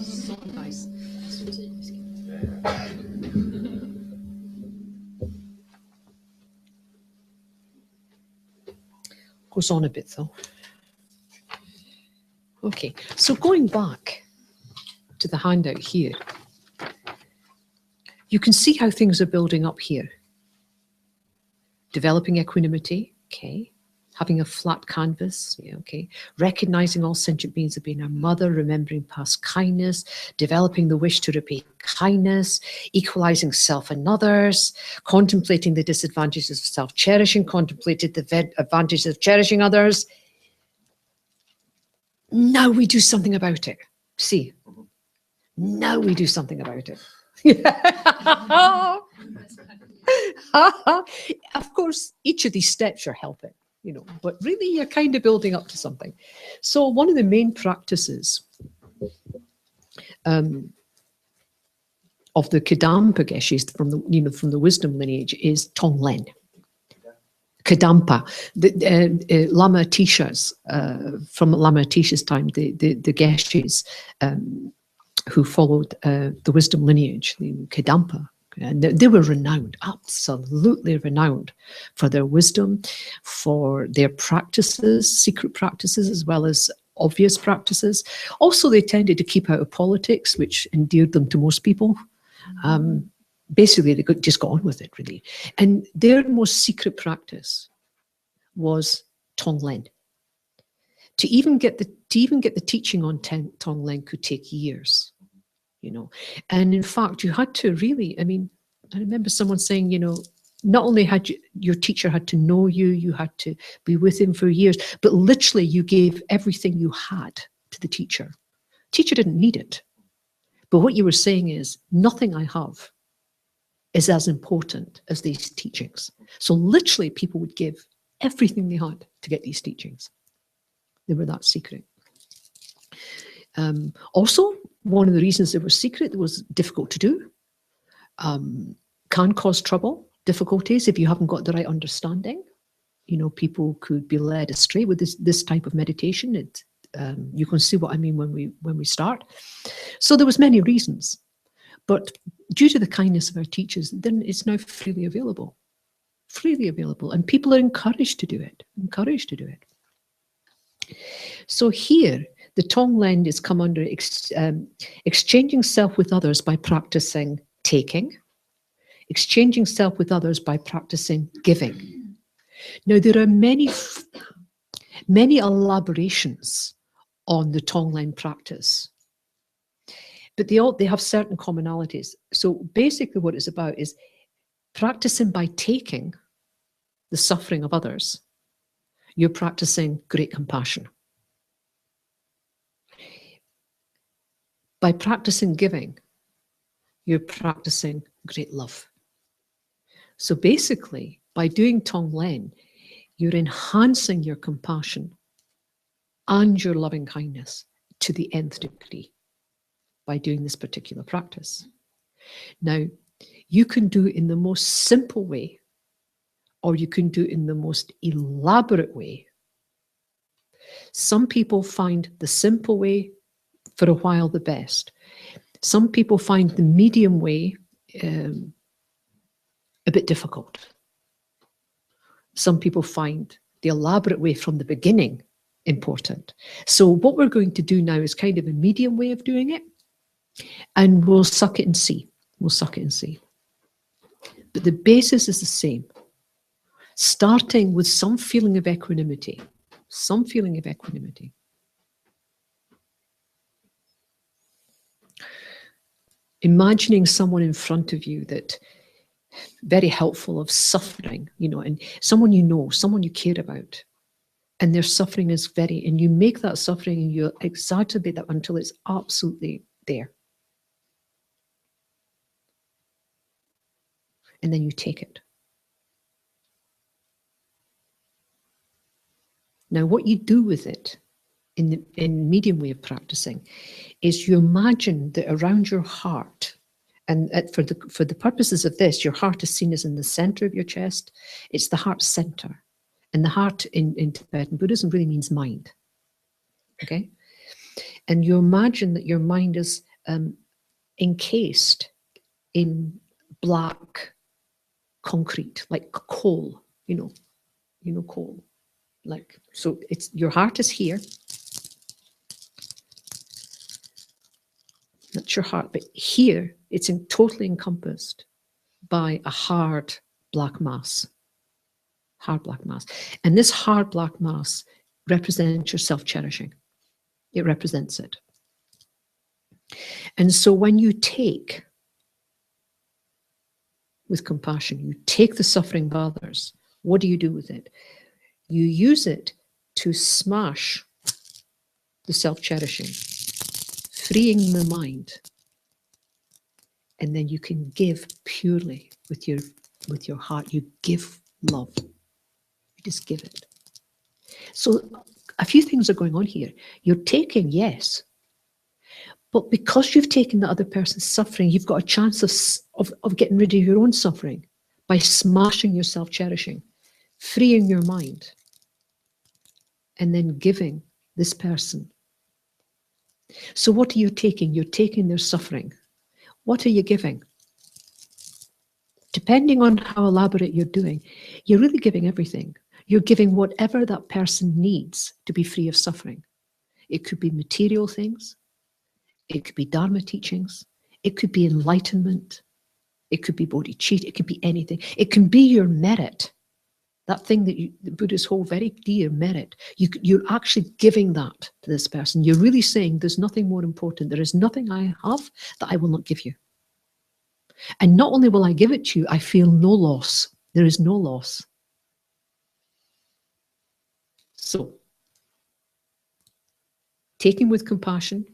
So nice. Goes on a bit though. Okay, so going back to the handout here, you can see how things are building up here. Developing equanimity, okay. Having a flat canvas, yeah, okay. Recognizing all sentient beings as being our mother, remembering past kindness, developing the wish to repay kindness, equalizing self and others, contemplating the disadvantages of self-cherishing, contemplating the advantages of cherishing others. Now we do something about it. See, now we do something about it. Of course, each of these steps are helping, you know, but really you're kind of building up to something. So one of the main practices of the Kadampa Geshes from the, you know, from the wisdom lineage is Tonglen. Kadampa, the Lama Atisha's, from Lama Atisha's time, the Geshes who followed the wisdom lineage, the Kadampa. And they were renowned, absolutely renowned for their wisdom, for their practices, secret practices, as well as obvious practices. Also, they tended to keep out of politics, which endeared them to most people. Basically, they just got on with it, really. And their most secret practice was Tonglen. To even get the teaching on Tonglen could take years. You know, and in fact, you had to really, I mean, I remember someone saying, you know, not only had your teacher had to know you, you had to be with him for years, but literally you gave everything you had to the teacher. Teacher didn't need it. But what you were saying is, nothing I have is as important as these teachings. So literally people would give everything they had to get these teachings. They were that secret. Also, one of the reasons they were secret, it was difficult to do, can cause trouble, difficulties if you haven't got the right understanding. You know, people could be led astray with this type of meditation. You can see what I mean when we start. So there was many reasons, but due to the kindness of our teachers, then it's now freely available, and people are encouraged to do it, So here, the Tonglen is come under exchanging self with others by practicing taking, exchanging self with others by practicing giving. Now, there are many elaborations on the Tonglen practice, but they have certain commonalities. So basically what it's about is practicing by taking the suffering of others. You're practicing great compassion. By practicing giving, you're practicing great love. So basically, by doing Tonglen, you're enhancing your compassion and your loving kindness to the nth degree by doing this particular practice. Now, you can do it in the most simple way, or you can do it in the most elaborate way. Some people find the simple way for a while the best. Some people find the medium way a bit difficult. Some people find the elaborate way from the beginning important. So what we're going to do now is kind of a medium way of doing it, and we'll suck it and see. But the basis is the same. Starting with some feeling of equanimity. Imagining someone in front of you that very helpful of suffering, you know, and someone you know, someone you care about, and their suffering is and you make that suffering and you exacerbate that until it's absolutely there. And then you take it. Now, what you do with it in medium way of practicing is you imagine that around your heart, and for the purposes of this, your heart is seen as in the center of your chest. It's the heart center. And the heart in Tibetan Buddhism really means mind. Okay? And you imagine that your mind is encased in black concrete, like coal, coal. Like, so it's, your heart is here. That's your heart, but here it's totally encompassed by a hard black mass. Hard black mass. And this hard black mass represents your self-cherishing. It represents it. And so when you take with compassion, you take the suffering of others, what do you do with it? You use it to smash the self-cherishing, freeing the mind. And then you can give purely with your heart. You give love. You just give it. So a few things are going on here. You're taking, yes. But because you've taken the other person's suffering, you've got a chance of getting rid of your own suffering by smashing your self-cherishing, freeing your mind, and then giving this person. So what are you taking? You're taking their suffering. What are you giving? Depending on how elaborate you're doing, you're really giving everything. You're giving whatever that person needs to be free of suffering. It could be material things. It could be Dharma teachings. It could be enlightenment. It could be bodhicitta. It could be anything. It can be your merit. That thing that the Buddhists hold very dear, merit. You're actually giving that to this person. You're really saying there's nothing more important. There is nothing I have that I will not give you. And not only will I give it to you, I feel no loss. There is no loss. So, taking with compassion,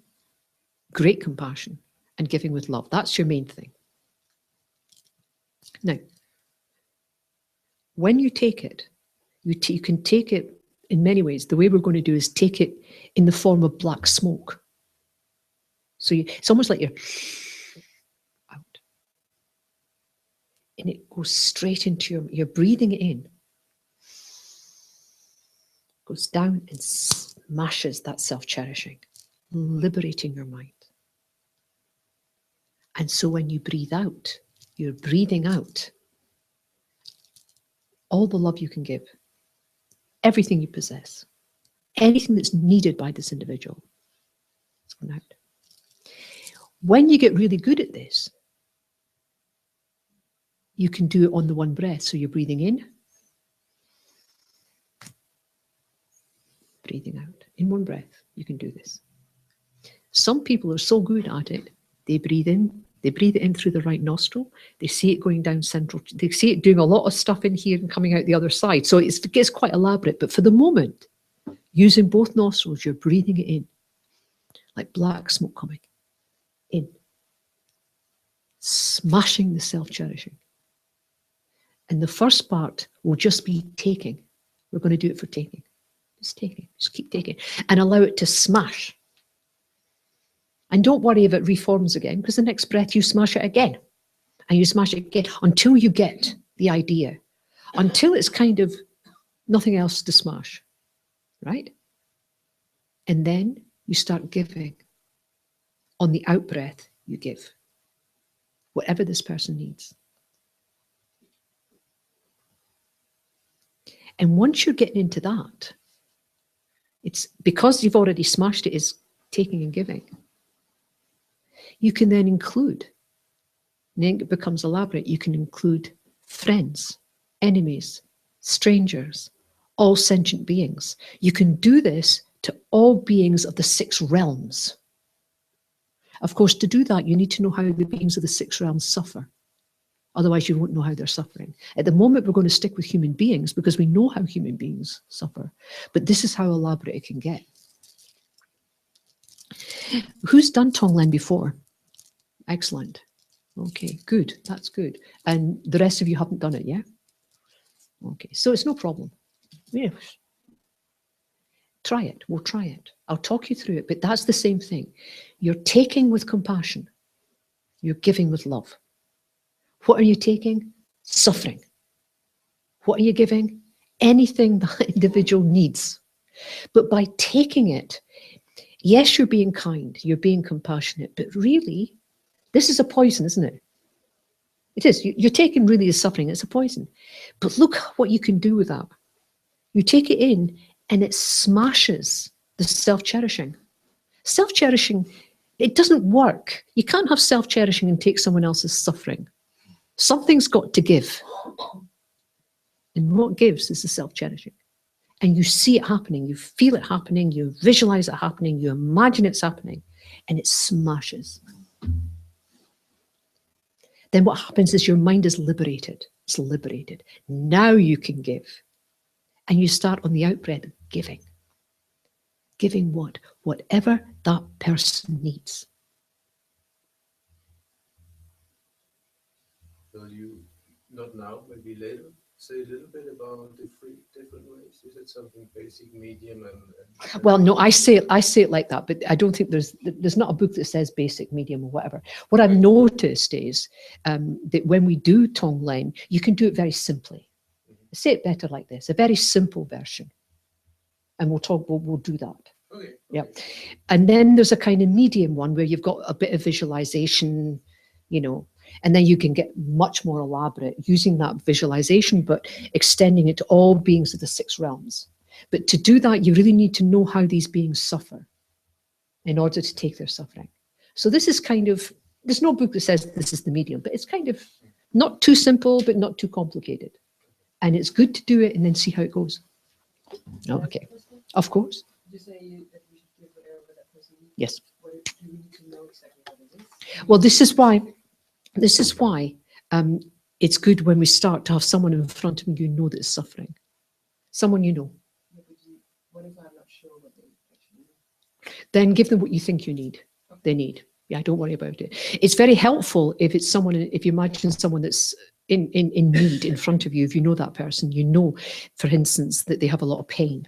great compassion, and giving with love. That's your main thing. Now, when you take it, you can take it in many ways. The way we're going to do is take it in the form of black smoke. So it's almost like you're out. And it goes straight into you're breathing it in. Goes down and smashes that self-cherishing, liberating your mind. And so when you breathe out, you're breathing out all the love you can give, everything you possess, anything that's needed by this individual. It's going out. When you get really good at this, you can do it on the one breath. So you're breathing in, breathing out. In one breath, you can do this. Some people are so good at it, they breathe in, they breathe it in through the right nostril, they see it going down central, they see it doing a lot of stuff in here and coming out the other side. So it gets quite elaborate, but for the moment, using both nostrils, you're breathing it in, like black smoke coming in, smashing the self-cherishing. And the first part will just be taking. We're going to do it for taking. Just taking, just keep taking, and allow it to smash. And don't worry if it reforms again, because the next breath you smash it again, and you smash it again until you get the idea, until it's kind of nothing else to smash, right? And then you start giving. On the out breath, you give whatever this person needs. And once you're getting into that, it's because you've already smashed it, is taking and giving. You can then include, and then it becomes elaborate, you can include friends, enemies, strangers, all sentient beings. You can do this to all beings of the 6 realms. Of course, to do that, you need to know how the beings of the 6 realms suffer. Otherwise, you won't know how they're suffering. At the moment, we're going to stick with human beings because we know how human beings suffer. But this is how elaborate it can get. Who's done Tonglen before? Excellent. Okay, good. That's good. And the rest of you haven't done it, yeah? Okay, so it's no problem. Yeah. Try it. We'll try it. I'll talk you through it, but that's the same thing. You're taking with compassion. You're giving with love. What are you taking? Suffering. What are you giving? Anything that individual needs. But by taking it, yes, you're being kind, you're being compassionate, but really, this is a poison, isn't it? It is. You're taking really the suffering, it's a poison. But look what you can do with that. You take it in and it smashes the self-cherishing. Self-cherishing, it doesn't work. You can't have self-cherishing and take someone else's suffering. Something's got to give. And what gives is the self-cherishing. And you see it happening, you feel it happening, you visualize it happening, you imagine it's happening, and it smashes. Then what happens is your mind is liberated. It's liberated. Now you can give. And you start on the outbreath of giving. Giving what? Whatever that person needs. Will you, not now, maybe later, say a little bit about the three different ways? You said something basic, medium, and well, no, I say it like that, but I don't think there's not a book that says basic, medium, or whatever. What I've noticed is that when we do Tonglen, you can do it very simply. Say it better like this: a very simple version, and we'll do that. Okay. Yeah, and then there's a kind of medium one where you've got a bit of visualization, you know, and then you can get much more elaborate using that visualization, but extending it to all beings of the 6 realms. But to do that, you really need to know how these beings suffer in order to take their suffering. So this is kind of, there's no book that says this is the medium, but it's kind of not too simple, but not too complicated. And it's good to do it and then see how it goes. Oh, okay. Of course. Did you say that we should give whatever that person needs? Yes. Do we need to know exactly what it is? Well, this is why it's good when we start to have someone in front of you know that's suffering. Someone you know. What if I'm not sure what they actually need? Then give them what you think you need. Okay. They need. Yeah, don't worry about it. It's very helpful if it's someone, if you imagine someone that's in need in front of you, if you know that person, you know, for instance, that they have a lot of pain.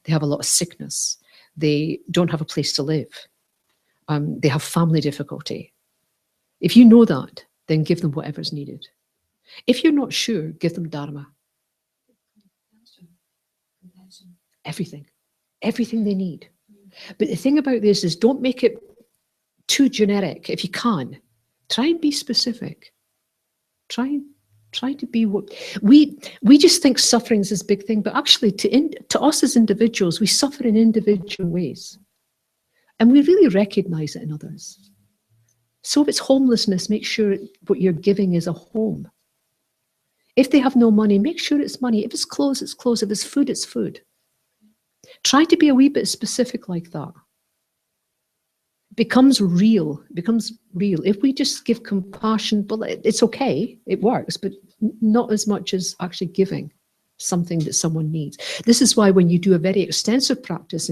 They have a lot of sickness. They don't have a place to live. They have family difficulty. If you know that, then give them whatever's needed. If you're not sure, give them Dharma. Everything. Everything they need. But the thing about this is don't make it too generic. If you can, try and be specific. Try to be what we just think suffering is this big thing, but actually to us as individuals, we suffer in individual ways. And we really recognize it in others. So if it's homelessness, make sure what you're giving is a home. If they have no money, make sure it's money. If it's clothes, it's clothes. If it's food, it's food. Try to be a wee bit specific like that. It becomes real. If we just give compassion, well, it's okay, it works, but not as much as actually giving something that someone needs. This is why when you do a very extensive practice,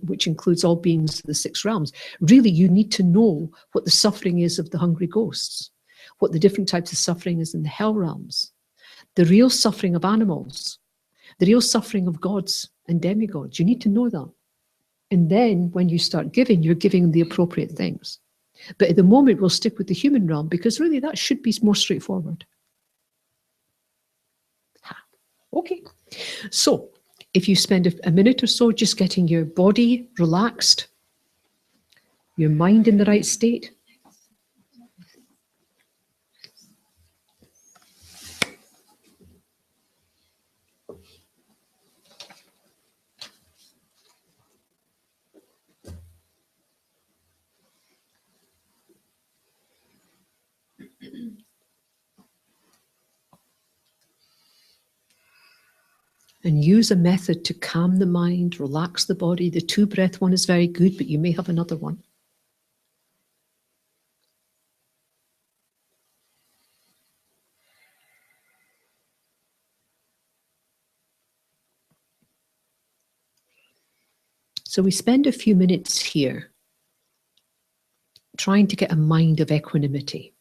which includes all beings of the 6 realms, really you need to know what the suffering is of the hungry ghosts, what the different types of suffering is in the hell realms, the real suffering of animals, the real suffering of gods and demigods. You need to know that. And then when you start giving, you're giving the appropriate things. But at the moment, we'll stick with the human realm because really that should be more straightforward. Okay, so if you spend a minute or so just getting your body relaxed, your mind in the right state. And use a method to calm the mind, relax the body. The 2-breath one is very good, but you may have another one. So we spend a few minutes here trying to get a mind of equanimity.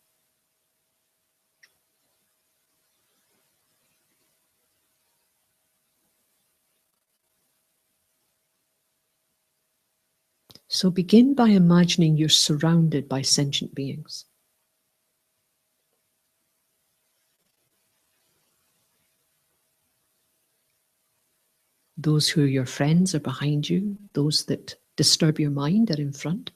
So begin by imagining you're surrounded by sentient beings. Those who are your friends are behind you. Those that disturb your mind are in front.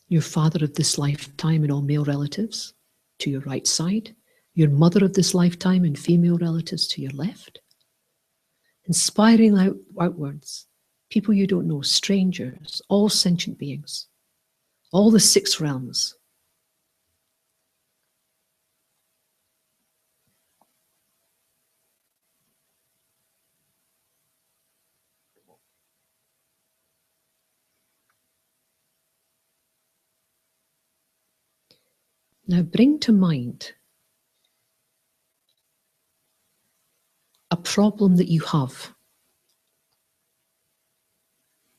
Your father of this lifetime and all male relatives to your right side. Your mother of this lifetime and female relatives to your left. And spiraling outwards, people you don't know, strangers, all sentient beings, all the 6 realms. Now bring to mind a problem that you have.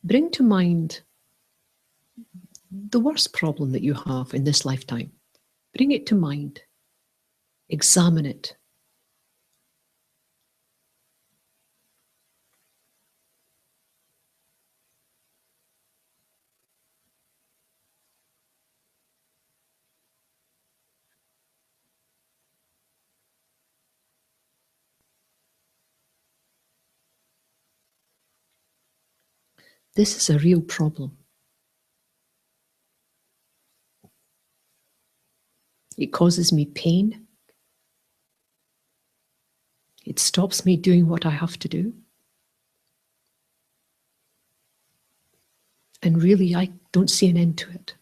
Bring to mind the worst problem that you have in this lifetime. Bring it to mind. Examine it. This is a real problem. It causes me pain. It stops me doing what I have to do. And really, I don't see an end to it.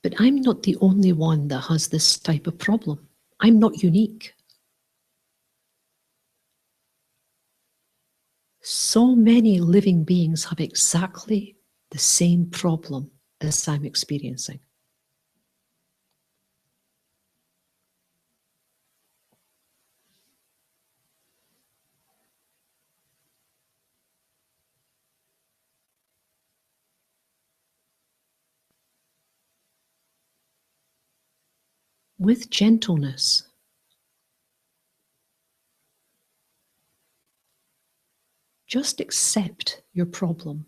But I'm not the only one that has this type of problem. I'm not unique. So many living beings have exactly the same problem as I'm experiencing. With gentleness, just accept your problem.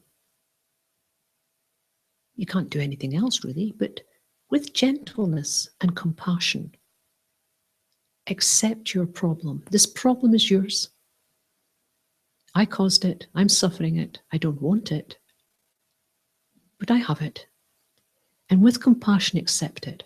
You can't do anything else really, but with gentleness and compassion, accept your problem. This problem is yours. I caused it. I'm suffering it. I don't want it, but I have it. And with compassion, accept it.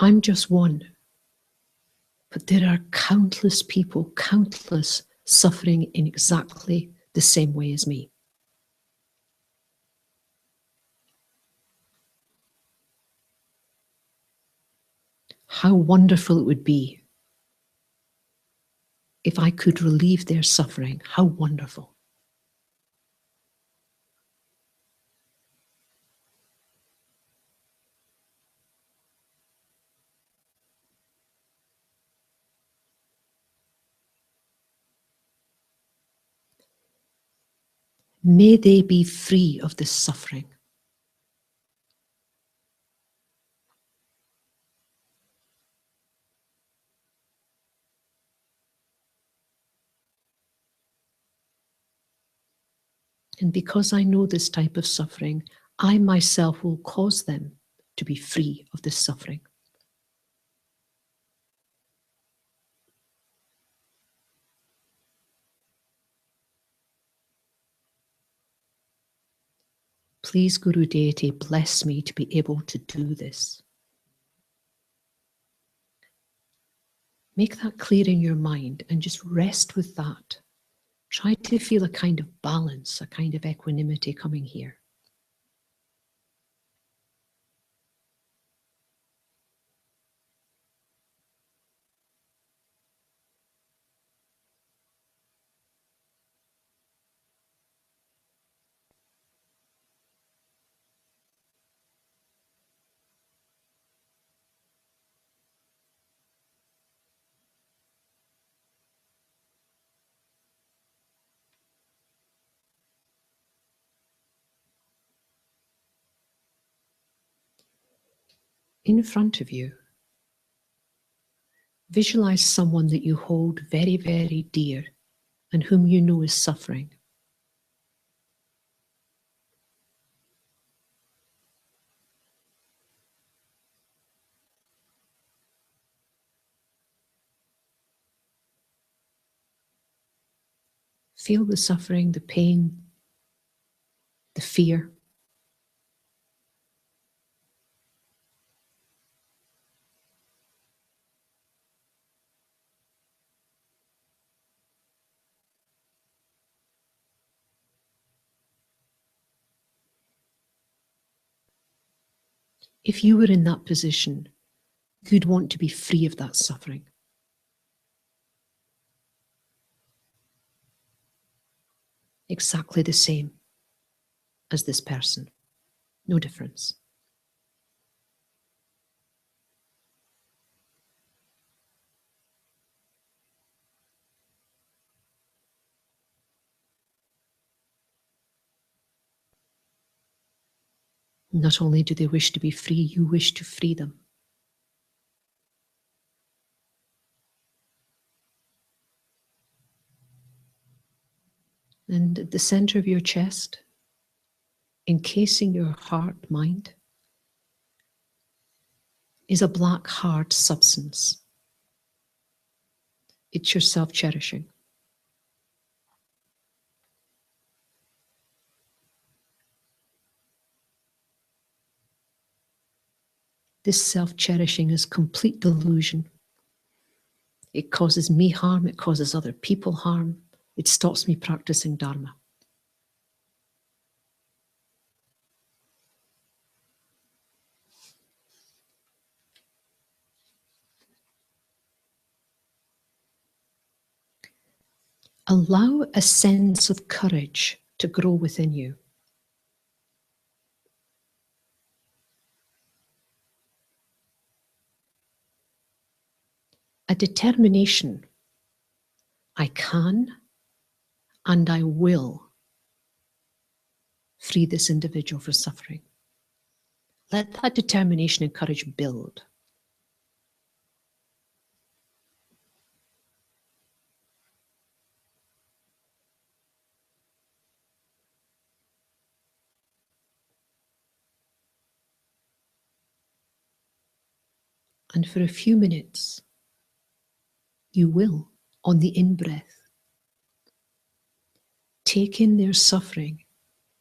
I'm just one, but there are countless people, countless suffering in exactly the same way as me. How wonderful it would be if I could relieve their suffering. How wonderful. May they be free of this suffering. And because I know this type of suffering, I myself will cause them to be free of this suffering. Please, Guru Deity, bless me to be able to do this. Make that clear in your mind and just rest with that. Try to feel a kind of balance, a kind of equanimity coming here. in front of you, visualize someone that you hold very, very dear and whom you know is suffering. Feel the suffering, the pain, the fear. If you were in that position, you'd want to be free of that suffering. Exactly the same as this person. No difference. Not only do they wish to be free, you wish to free them. And at the center of your chest, encasing your heart, mind, is a black, hard substance. It's your self-cherishing. This self-cherishing is complete delusion. It causes me harm, it causes other people harm, it stops me practicing Dharma. Allow a sense of courage to grow within you. A determination, I can and I will free this individual from suffering. Let that determination and courage build. And for a few minutes, you will, on the in-breath, take in their suffering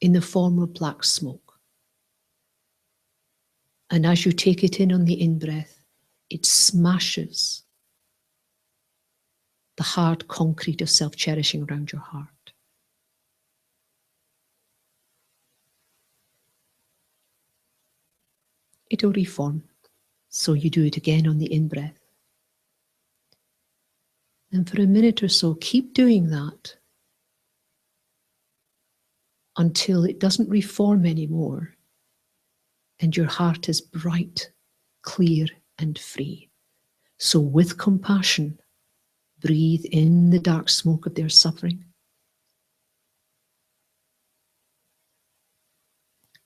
in the form of black smoke. And as you take it in on the in-breath, it smashes the hard concrete of self-cherishing around your heart. It'll reform, so you do it again on the in-breath. And for a minute or so, keep doing that until it doesn't reform anymore and your heart is bright, clear, and free. So with compassion, breathe in the dark smoke of their suffering.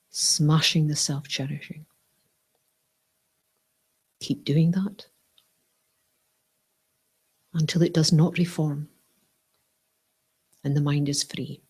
Smashing the self-cherishing. Keep doing that until it does not reform and the mind is free.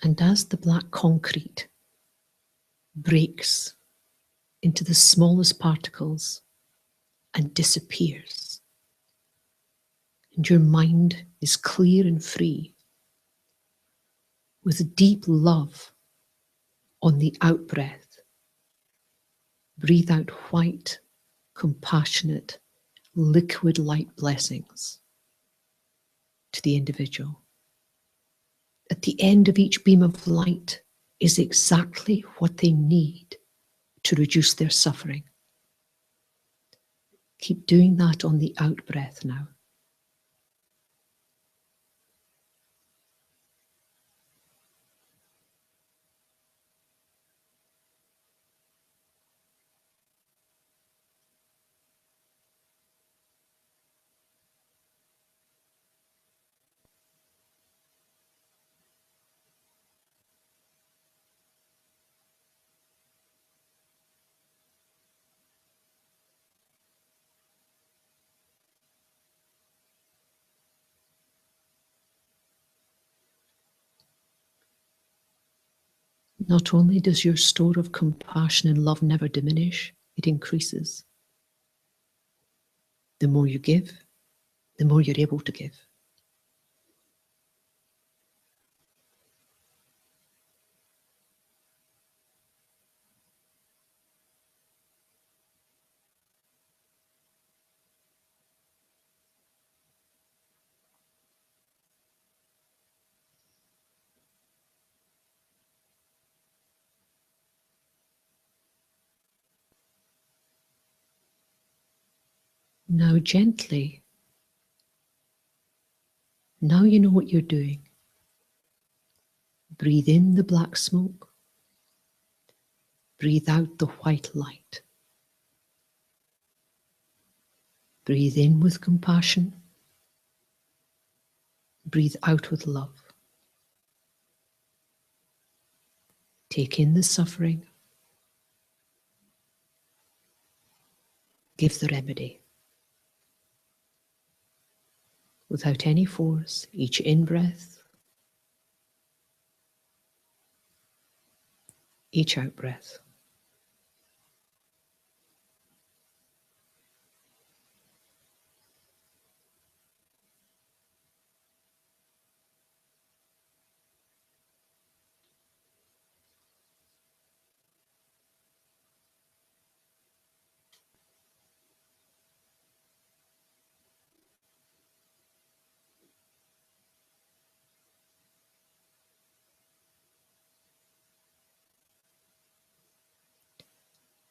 And as the black concrete breaks into the smallest particles and disappears, and your mind is clear and free, with deep love on the out-breath, breathe out white, compassionate, liquid light blessings to the individual. At the end of each beam of light is exactly what they need to reduce their suffering. Keep doing that on the out-breath now. Not only does your store of compassion and love never diminish, it increases. The more you give, the more you're able to give. Now gently, now you know what you're doing. Breathe in the black smoke. Breathe out the white light. Breathe in with compassion. Breathe out with love. Take in the suffering. Give the remedy. Without any force, each in-breath, each out-breath.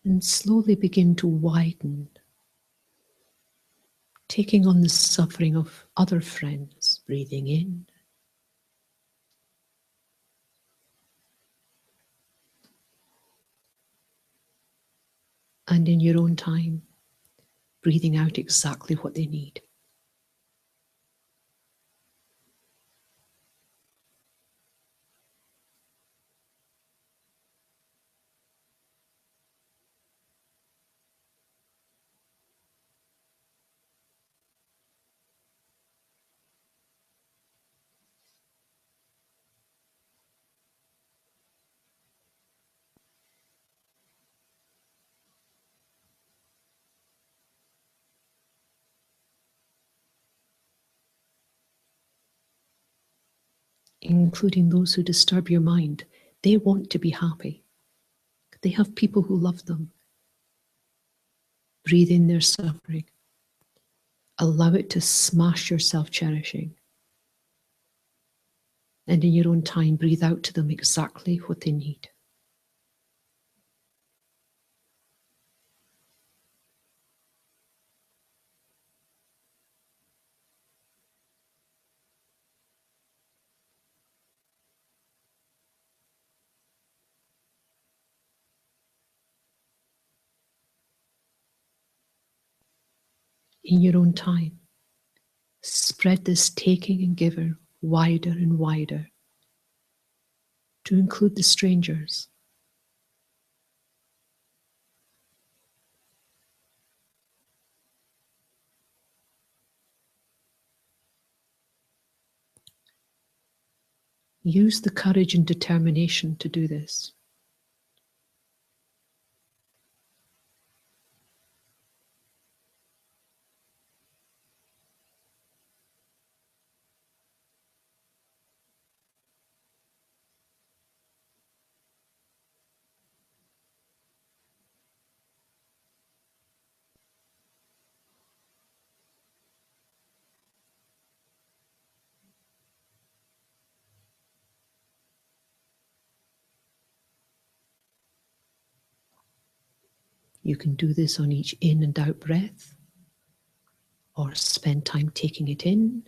And slowly begin to widen, taking on the suffering of other friends, breathing in. And in your own time, breathing out exactly what they need. Including those who disturb your mind. They want to be happy. They have people who love them. Breathe in their suffering. Allow it to smash your self-cherishing. And in your own time, breathe out to them exactly what they need. In your own time, spread this taking and giver wider and wider to include the strangers. Use the courage and determination to do this. You can do this on each in and out breath, or spend time taking it in,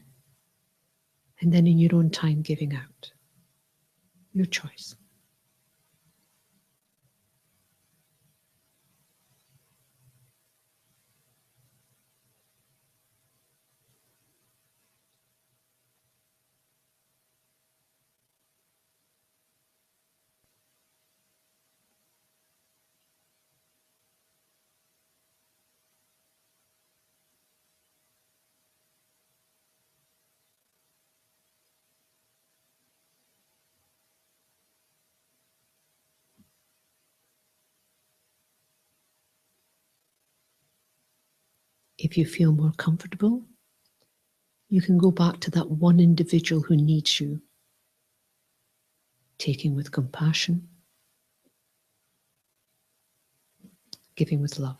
and then in your own time giving out. Your choice. If you feel more comfortable, you can go back to that one individual who needs you, taking with compassion, giving with love.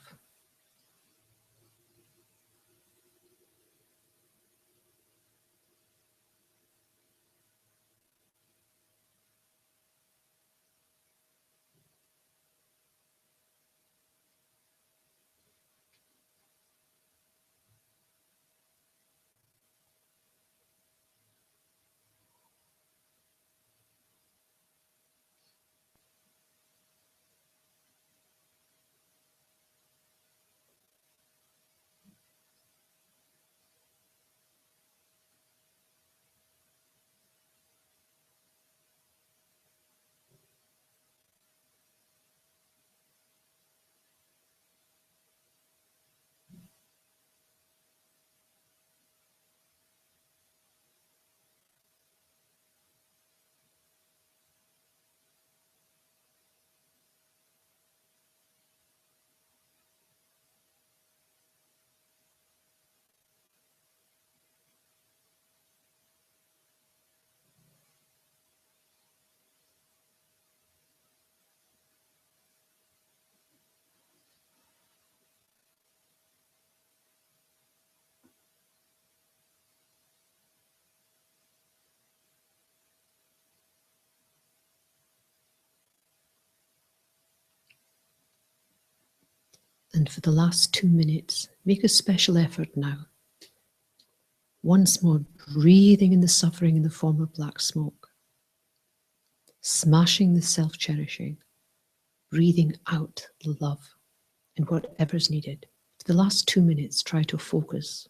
And for the last 2 minutes, make a special effort now. Once more, breathing in the suffering in the form of black smoke, smashing the self-cherishing, breathing out the love and whatever's needed. For the last 2 minutes, try to focus.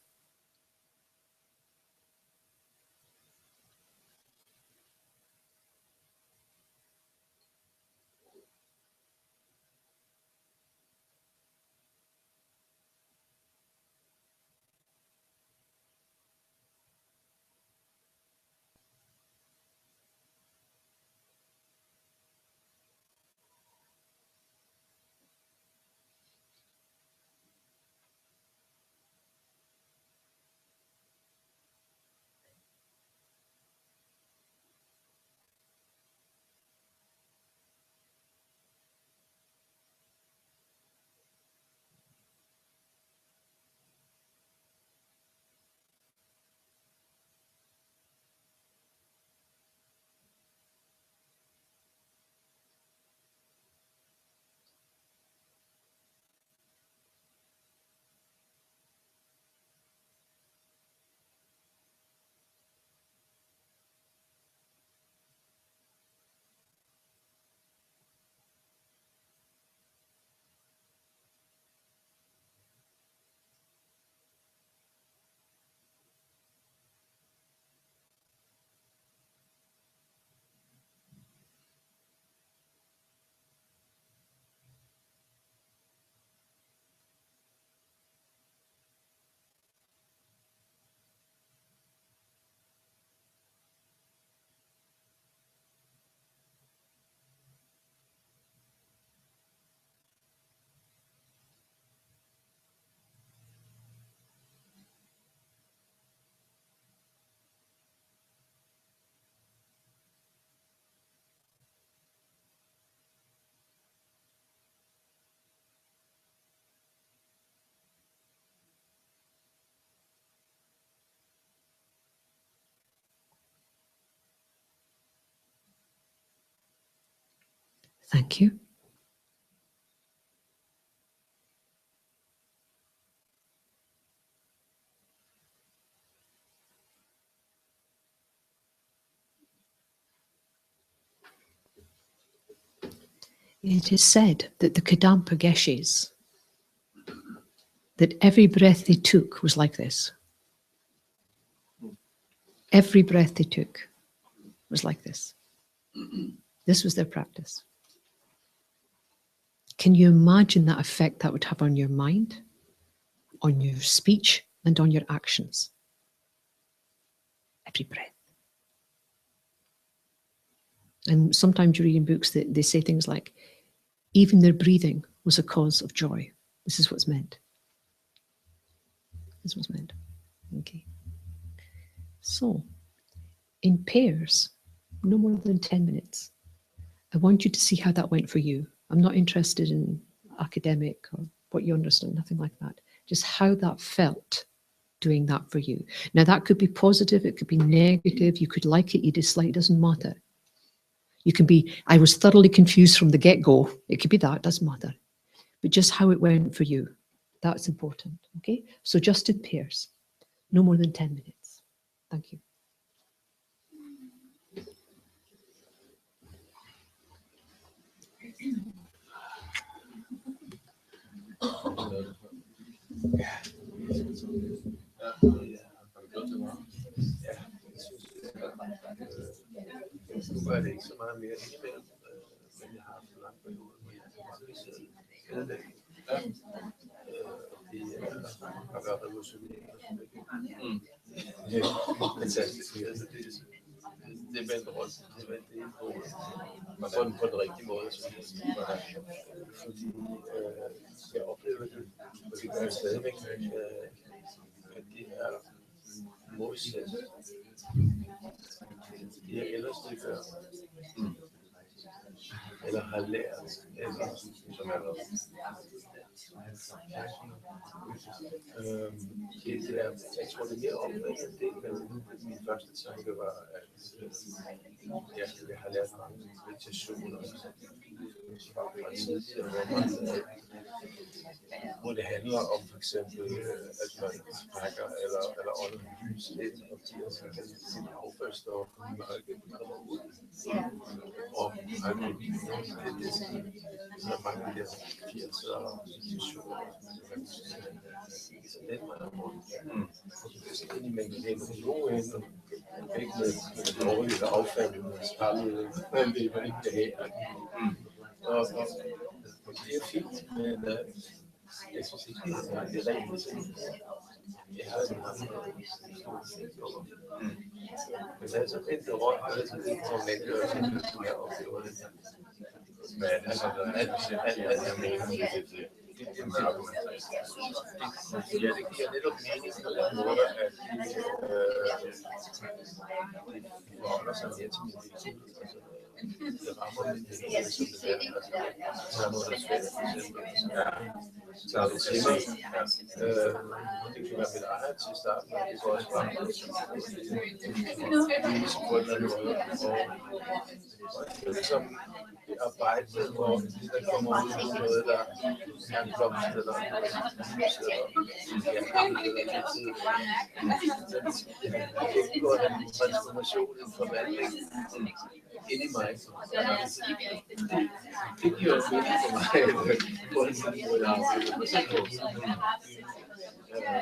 Thank you. It is said that the Kadampa Geshes, that every breath they took was like this. Every breath they took was like this. This was their practice. Can you imagine that effect that would have on your mind, on your speech, and on your actions? Every breath. And sometimes you read in books that they say things like, even their breathing was a cause of joy. This is what's meant. This was meant. Okay. So, in pairs, no more than 10 minutes. I want you to see how that went for you. I'm not interested in academic or what you understand, nothing like that. Just how that felt doing that for you. Now that could be positive, it could be negative, you could like it, you dislike it, doesn't matter. You can be, I was thoroughly confused from the get-go. It could be that, doesn't matter. But just how it went for you, that's important, okay? So just in pairs, no more than 10 minutes. Thank you. Nu gør det ikke så meget mere indimellem, men jeg har haft en lang periode, hvor jeg har det. Det har været revolutionerende. Det er fantastisk. Det er vendt rundt. Det er på den rigtige måde. Fordi jeg oplever det, og det gør jeg stadigvæk, at det er modsat. Det jeg ellers det gør, eller har lært, eller som er noget. Jeg tror, det er mere omvendt, det min første tanke var, at jeg har lært mange meditationer fra tidligere, hvor det handler om for eksempel, at man trækker eller ånder lys ind og giver sig sin affaldsstof, og det kommer ud. Og det er mange af de her 80'er meditationer, så den var der rundt. Så de mængder det med ro ind, og ikke med dårligt affald, med skraldet, men det var ikke det her. Og det er fint, men jeg synes ikke, det er rent. Jeg har sådan men det er så lidt rundt, og det er så lidt formelt, som jeg oplever det. Men altså, alt er mening, det giver netop mening på den måde, at de forholder sig mere til mobilitet. Det rammer lidt det, som det er. Altså, tager noget af svært, for eksempel. Tager det til mig. Det kan være mit eget til starten, og det går også bare. Det er ligesom på en eller anden måde. Og ligesom det arbejde, hvor der kommer ud af noget, der er en blomst, eller en lys, eller en gammel, eller en tid. Det går en transformation, en forvandling ind i mig. Det giver også mening for mig, på en måde, jeg arbejder mig selv på. Det er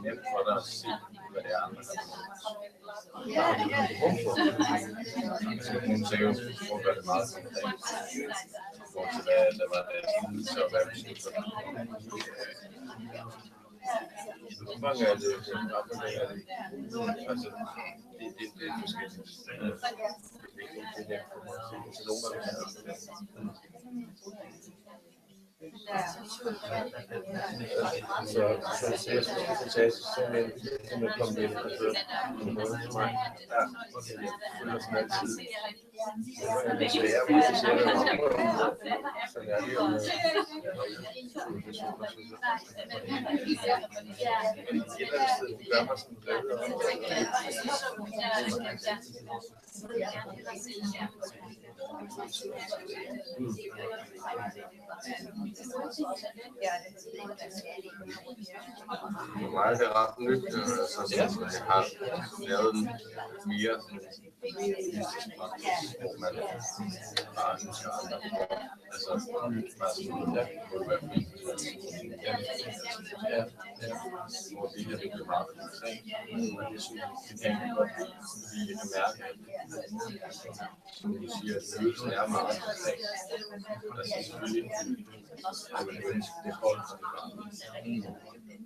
nemt for dig at se, hvad det er, andre har behov for. Hun sagde jo, at hun gør det meget konkret. I forhold til, hvad var det, så hvad vi synes. Nogle gange er det, andre gange er det, altså, det er forskelligt. Det er nemt for mig at se, så nogle gange er det. Så jeg synes, det er fantastisk, som jeg kom ind og hørte på noget til mig. Ja, jeg føler sådan altid. Det er lidt svært, hvis jeg ser det om andre. Sådan er det jo med kommunikationer, synes jeg. Men et eller andet sted, det gør mig sådan glad. For mig er det ret nyt, altså sådan, at jeg har lavet en mere holistisk praksis, hvor man bare ønsker andre for, altså bare sådan, hvor det være fint, hvor det her det bliver meget konkret, og det synes jeg godt, fordi jeg kan mærke, at som du siger, at følelsen er meget konkret. Altså selvfølgelig, at man ønsker det hold,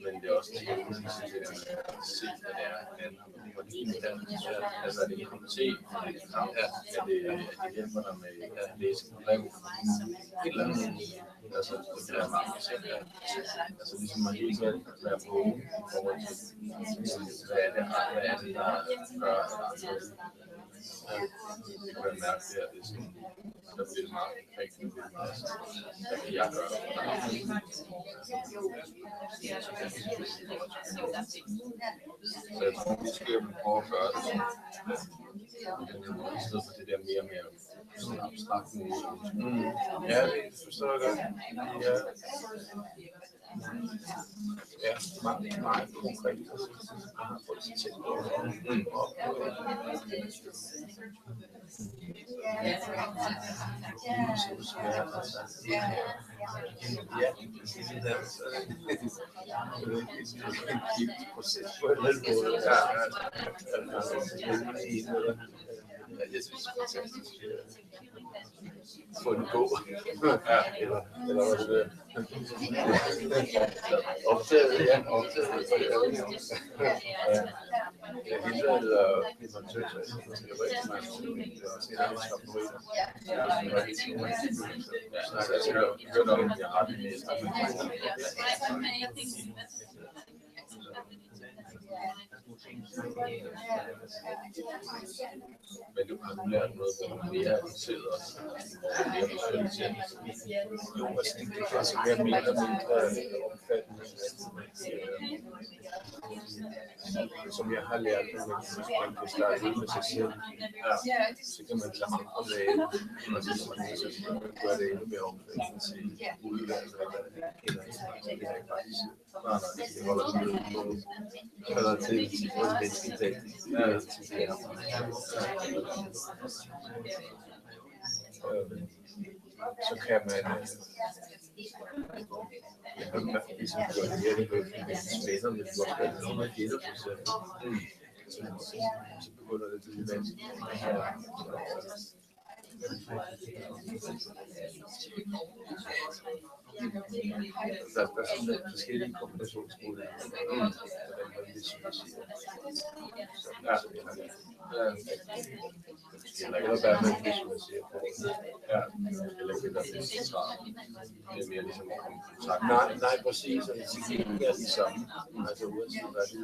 men det er også det, at man skal se, hvad det er, og lige nu der, altså er det en kommentar, er det hjælper dig med at læse en brev, et eller andet, altså det bliver meget procent af, altså ligesom at hele tiden være på i forhold til, hvad er det, der gør, at det kan være mærke det, at det er sådan, der bliver meget konkret, altså, hvad kan jeg gøre? Så jeg tror, vi skal prøve at gøre det i stedet for det der mere og mere sådan abstrakt. Ja, det forstår jeg godt. Ja, meget konkret. Jeg har fået det til. Jeg synes, det er fantastisk. Få den gå. Eller hvad det er. Optaget. Jeg henter eller instruktør, så jeg var ikke meget til det. Det er også en af mine favoritter. Så jeg hørte om, at jeg har det med. Men du har lært noget, hvor du mere er selv også, og mere visualisering. Jo, altså det kan faktisk være mere eller mindre omfattende, som jeg har lært, at man kan starte ud med sig selv. Så kan man tage andre med, og så kan man gøre det endnu mere omfattende til udvalget, hvad det kender i sig. Det er ikke faktisk. Nej, det holder sig med på. Eller til identitet. Så kan man ligesom gøre mere det med spænder, men du også gør det med fjender for eksempel. Så begynder det at blive vanskeligt. Der er sådan forskellige kombinationsmodeller, hvordan man visualiserer. Eller hvad man visualiserer på. Eller det der er centralt. Det er mere ligesom at komme i kontakt. Nej, præcis. Og det er de samme. Altså uanset hvad du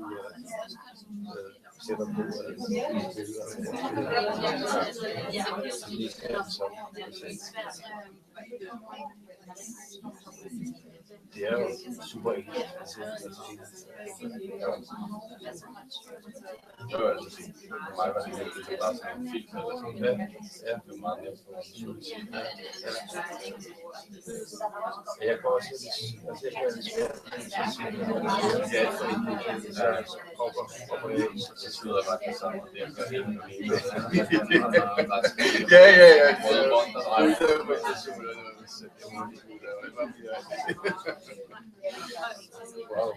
sætter på, eller billeder. Så det er det samme. Det er jo super enkelt. For mig var det ligesom bare sådan en film eller sådan. Ja, det var meget nemt for visualisere. Jeg kan også jeg kan så slutter jeg bare det sammen, og det er godt helt wow.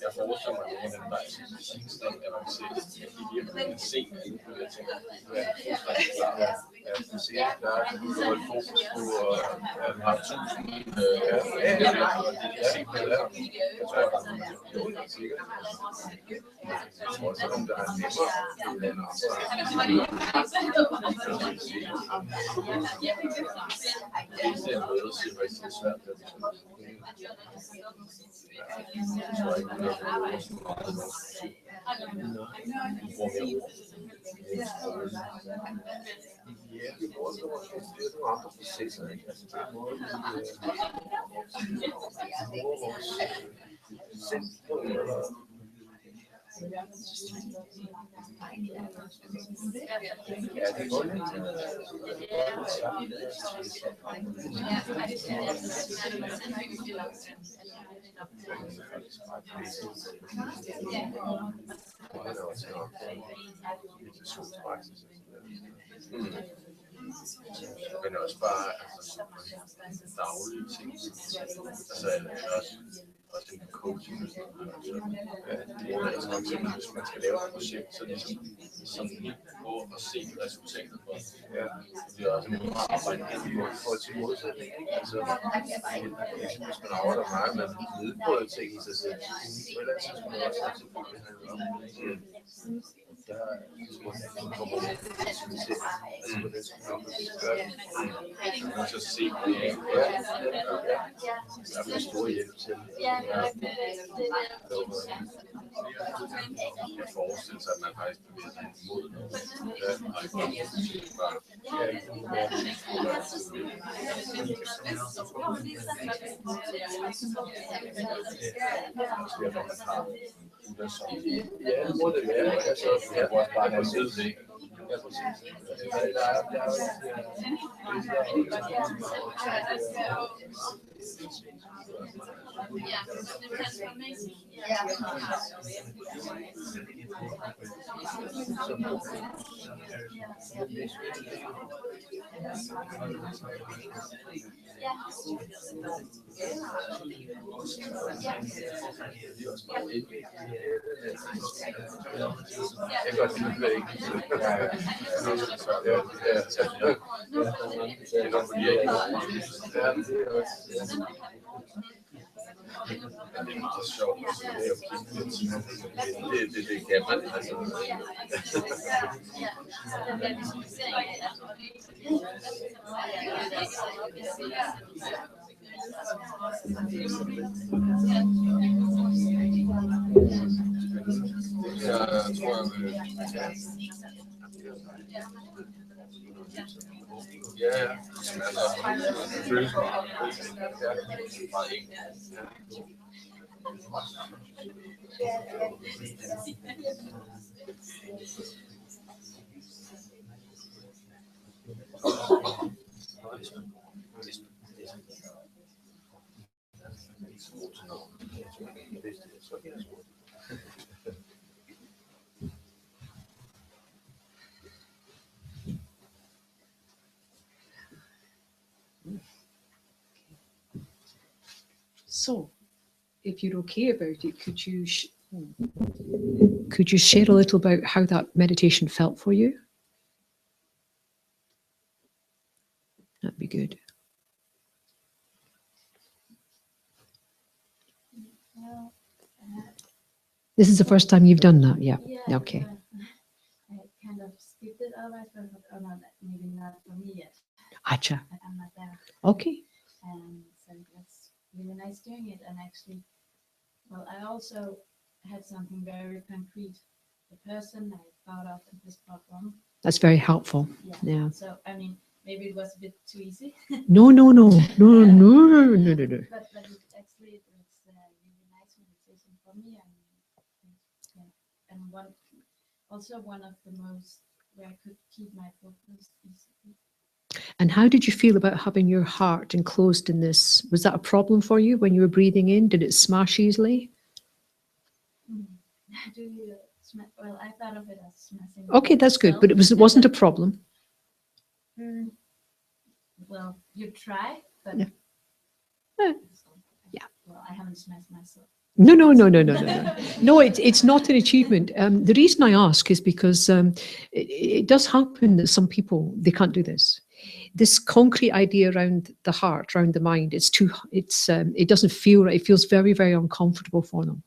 Jeg forestiller mig, at den der er avanceret. Jeg kan se en af de ting. Jeg kan se, at der er et fokus på et par tusind. Jeg kan se på det der. Jeg tror, at der er sikkert. Jeg tror også, at der er nemmere end det er noget, der siger, at det er svært. Jeg tror ikke, det er noget, som er ja, vi bruger nogle andre processer. Altså, det er måde, vi bruger vores sind på, eller det går lidt. Men også bare daglige ting. Altså, også en coaching. Altså, hvis man skal lave et projekt, så ligesom gå og se resultatet for det. Det er også en måde at arbejde i forhold til modsætning. Altså, hvis man arbejder meget med nedbrød ting i sig selv, så er det også selvfølgelig der kommer man til at så se det. Der er stor hjælp til. Jeg forestiller sig, at man faktisk bevæger sig imod noget. Ja, det må det være. Jeg var også bare sidde det. Ja, præcis. Jeg kan godt lide det, ikke? Det er meget sjovt. Det kan man. Altså. Jeg tror, ja, altså, føles meget enkelt. So, if you're okay about it, could you share a little about how that meditation felt for you? That'd be good. Well, This is the first time you've done that, yeah? yeah, Okay. I kind of skipped it otherwise, but oh no, maybe not for me yet. Acha. I'm not there. Okay. So that's really nice doing it. And actually, well, I also had something very concrete. The person I thought of in this problem. That's very helpful. Yeah. So, I mean, maybe it was a bit too easy. No. But it actually, it's a really nice meditation for me. And one of the most where I could keep my focus easily. And how did you feel about having your heart enclosed in this? Was that a problem for you when you were breathing in? Did it smash easily? Do you well, I thought of it as smashing. Okay, that's good, but it wasn't a problem. Well, you try, but yeah. Well, I haven't smashed myself. No. No, it's not an achievement. The reason I ask is because it does happen that some people, they can't do this. This concrete idea around the heart, around the mind, it doesn't feel right. It feels very, very uncomfortable for them.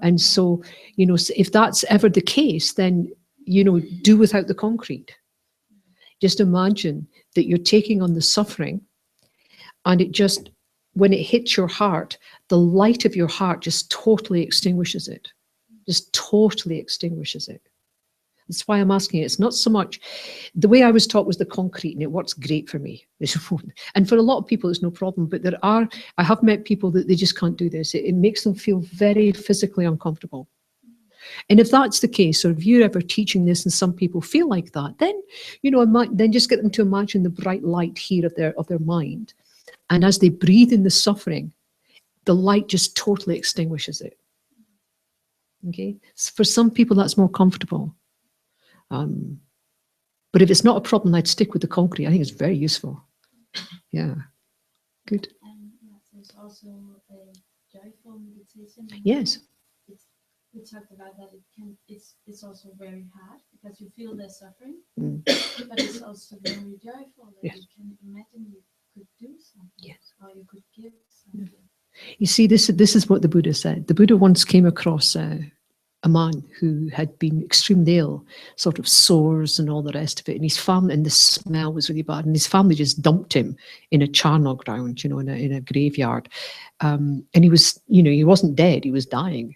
And so, if that's ever the case, then, do without the concrete. Just imagine that you're taking on the suffering, and it just, when it hits your heart, the light of your heart just totally extinguishes it. Just totally extinguishes it. That's why I'm asking. It's not so much, the way I was taught was the concrete, and it works great for me. And for a lot of people, it's no problem. But I have met people that they just can't do this. It makes them feel very physically uncomfortable. And if that's the case, or if you're ever teaching this and some people feel like that, then, then just get them to imagine the bright light here of their mind. And as they breathe in the suffering, the light just totally extinguishes it. Okay? So for some people, that's more comfortable. But if it's not a problem, I'd stick with the concrete. I think it's very useful. Yeah. Good. And there's also a joyful meditation. Yes. We talked about that it's also very hard because you feel their suffering, but it's also very joyful that you can imagine you could do something, or you could give something. You see, this is what the Buddha said. The Buddha once came across a man who had been extremely ill, sort of sores and all the rest of it, and his family, and the smell was really bad, and his family just dumped him in a charnel ground, in a graveyard, and he was, he wasn't dead, he was dying.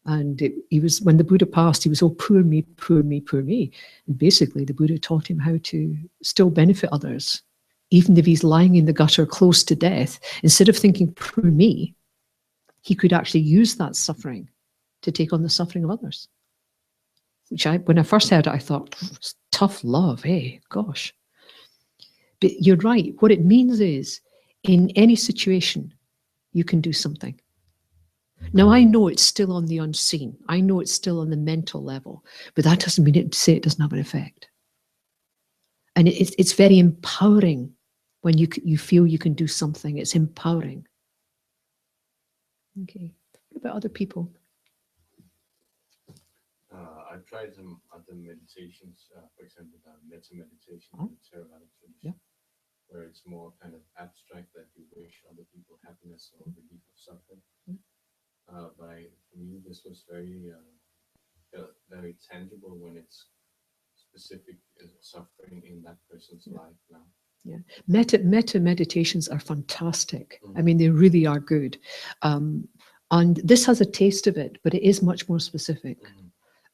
And he was, when the Buddha passed, he was, oh, poor me, poor me, poor me. And basically the Buddha taught him how to still benefit others. Even if he's lying in the gutter close to death, instead of thinking, poor me, he could actually use that suffering to take on the suffering of others. Which when I first heard it, I thought, tough love, hey, gosh. But you're right. What it means is, in any situation, you can do something. Now, I know it's still on the unseen. I know it's still on the mental level, but that doesn't mean to say it doesn't have an effect. And it's very empowering when you feel you can do something. It's empowering. Okay. What about other people? I've tried some other meditations, for example, the metta meditation in the Theravada tradition, where it's more kind of abstract that you wish other people happiness or relief of suffering. But for me, this was very, very tangible when it's specific suffering in that person's life now. Yeah, metta meditations are fantastic. I mean, they really are good. And this has a taste of it, but it is much more specific.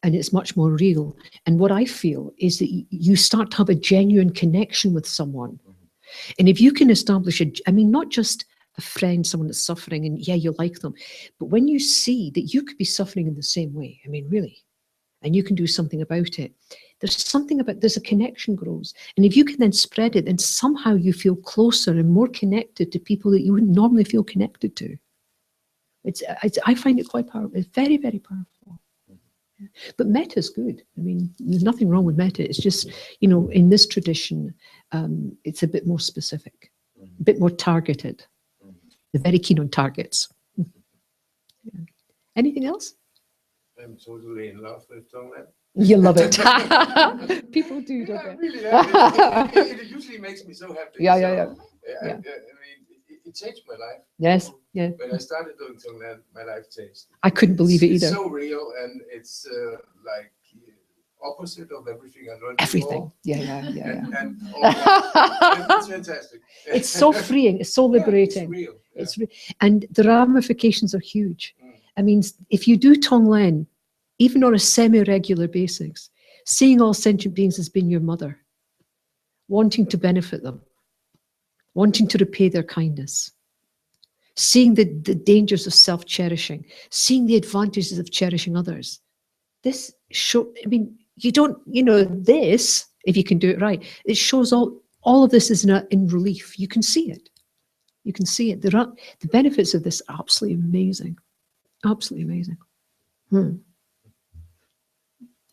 And it's much more real. And what I feel is that you start to have a genuine connection with someone. And if you can establish not just a friend, someone that's suffering, and yeah, you like them, but when you see that you could be suffering in the same way, really, and you can do something about it, there's a connection grows. And if you can then spread it, then somehow you feel closer and more connected to people that you wouldn't normally feel connected to. I find it quite powerful. It's very, very powerful. But metta is good. There's nothing wrong with metta. It's just, in this tradition, it's a bit more specific, a bit more targeted. They're very keen on targets. Anything else? I'm totally in love with Tonglen. You love it. People do, don't they? Really, it usually makes me so happy. Yeah. It changed my life. Yes, yeah. When I started doing Tonglen, my life changed. I couldn't believe it either. It's so real, and it's like opposite of everything I learned Everything. Before. Yeah. And it's fantastic. It's so freeing. It's so liberating. It's real. Yeah. And the ramifications are huge. If you do Tonglen, even on a semi-regular basis, seeing all sentient beings as being your mother, wanting to benefit them, wanting to repay their kindness, seeing the dangers of self-cherishing, seeing the advantages of cherishing others. This you don't, this, if you can do it right, it shows all of this is in relief. You can see it. You can see it. The benefits of this are absolutely amazing. Absolutely amazing.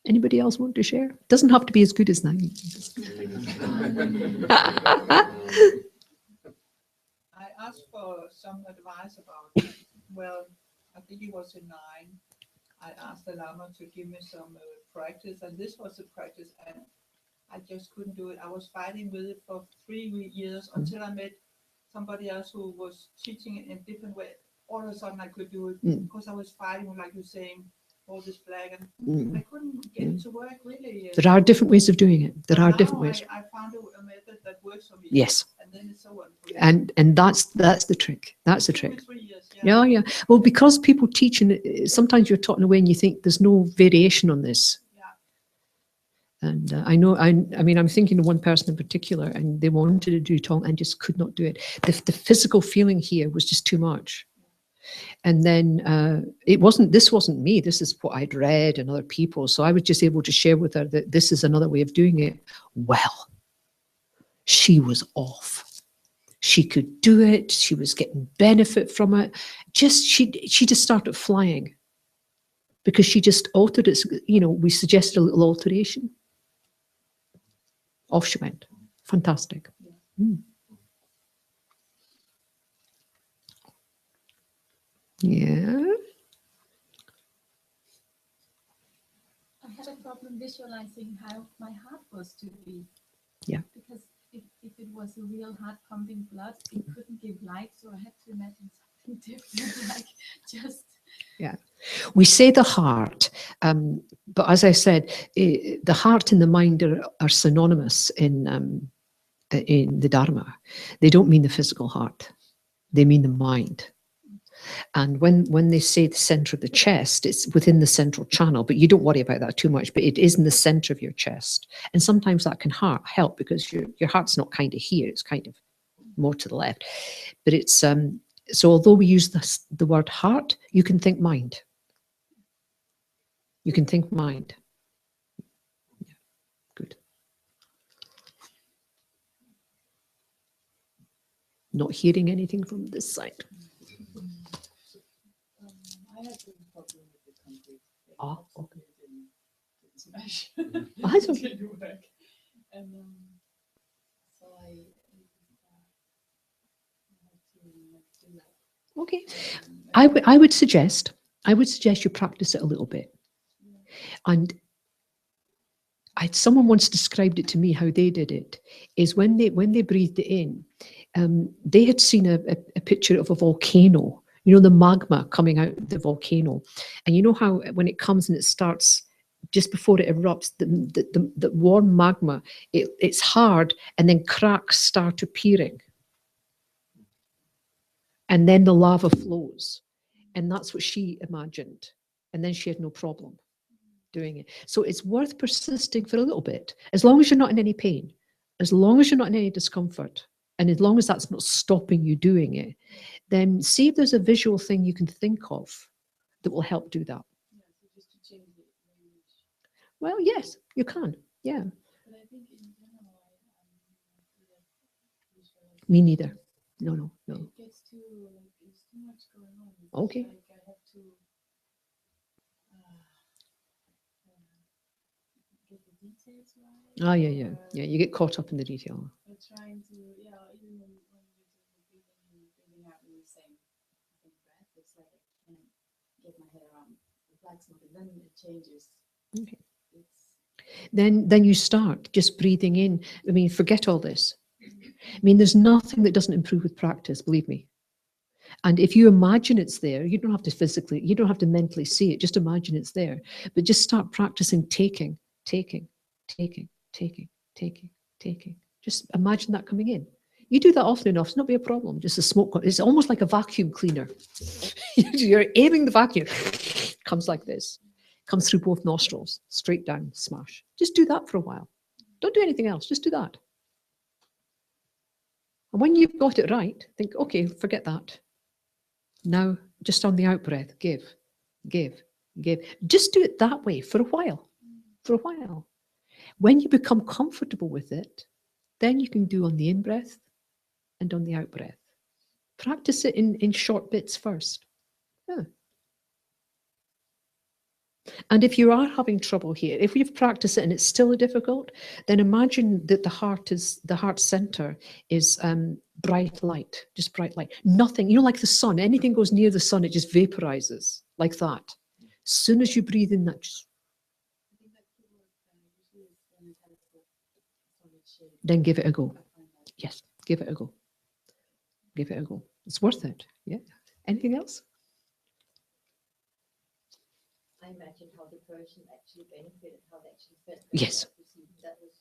Anybody else want to share? Doesn't have to be as good as 9. I asked for some advice about, I think it was in 9. I asked the Lama to give me some practice, and this was a practice, and I just couldn't do it. I was fighting with it for 3 years until I met somebody else who was teaching it in a different way. All of a sudden I could do it because I was fighting, like you're saying, all this flag, and I couldn't get it to work really. There are different ways of doing it. There are different ways. I found a method that works for me. Yes. And then it's so wonderful. And that's the trick. That's the trick. 3 years, Yeah. Well, because people teach, and sometimes you're taught in a way and you think there's no variation on this. Yeah. And I know, I'm thinking of one person in particular, and they wanted to do Tong and just could not do it. The physical feeling here was just too much. And then this wasn't me, this is what I'd read and other people. So I was just able to share with her that this is another way of doing it. Well, she was off. She could do it. She was getting benefit from it. She just started flying because she just altered it. You know, we suggested a little alteration. Off she went. Fantastic. Mm. Yeah. I had a problem visualizing how my heart was to be. Yeah. Because if it was a real heart pumping blood, it couldn't give light, so I had to imagine something different, like just. Yeah. We say the heart, but as I said, the heart and the mind are synonymous in the Dharma. They don't mean the physical heart. They mean the mind. And when they say the center of the chest, it's within the central channel, but you don't worry about that too much, but it is in the center of your chest. And sometimes that can help because your heart's not kind of here, it's kind of more to the left. But it's, so although we use the word heart, you can think mind. You can think mind. Yeah, good. Not hearing anything from this side. I had a problem with the concrete. Oh, okay. Didn't smash. That's okay. Didn't work. And so I had to do that. Okay. I would suggest you practice it a little bit. And someone once described it to me how they did it is when they breathed it in, they had seen a picture of a volcano, you know, the magma coming out of the volcano. And you know how when it comes and it starts, just before it erupts, the warm magma, it's hard and then cracks start appearing. And then the lava flows. And that's what she imagined. And then she had no problem doing it. So it's worth persisting for a little bit, as long as you're not in any pain, as long as you're not in any discomfort, and as long as that's not stopping you doing it, then see if there's a visual thing you can think of that will help do that. Yeah, so just to change the image. Well, yes, you can. Yeah. But I think in general, Me neither. No. It gets too, like, there's too much going on. It's Okay. Like I have to get the details right. Ah, yeah. You get caught up in the detail. Or trying to, even when you're doing the breathing and breathing out in the same breath, it's like I can't get my head around the black smoke, and then it changes. Okay. Then you start just breathing in. I mean, forget all this. I mean, there's nothing that doesn't improve with practice, believe me. And if you imagine it's there, you don't have to mentally see it, just imagine it's there. But just start practicing taking. Just imagine that coming in. You do that often enough, it's not be a problem. Just a smoke, it's almost like a vacuum cleaner. You're aiming the vacuum, comes like this, comes through both nostrils, straight down, smash. Just do that for a while. Don't do anything else, just do that. And when you've got it right, think, okay, forget that. Now, just on the out breath, give. Just do it that way for a while. When you become comfortable with it, then you can do on the in breath and on the out breath. Practice it in short bits first. Yeah. And if you are having trouble here, if you've practiced it and it's still difficult, then imagine that the heart center is bright light, just bright light. Nothing, you know, like the sun, anything goes near the sun, it just vaporizes like that. As soon as you breathe in that, just then give it a go. Yes, give it a go. It's worth it. Yeah. Anything else? I imagine how the person actually benefited, how they actually felt. Yes. That was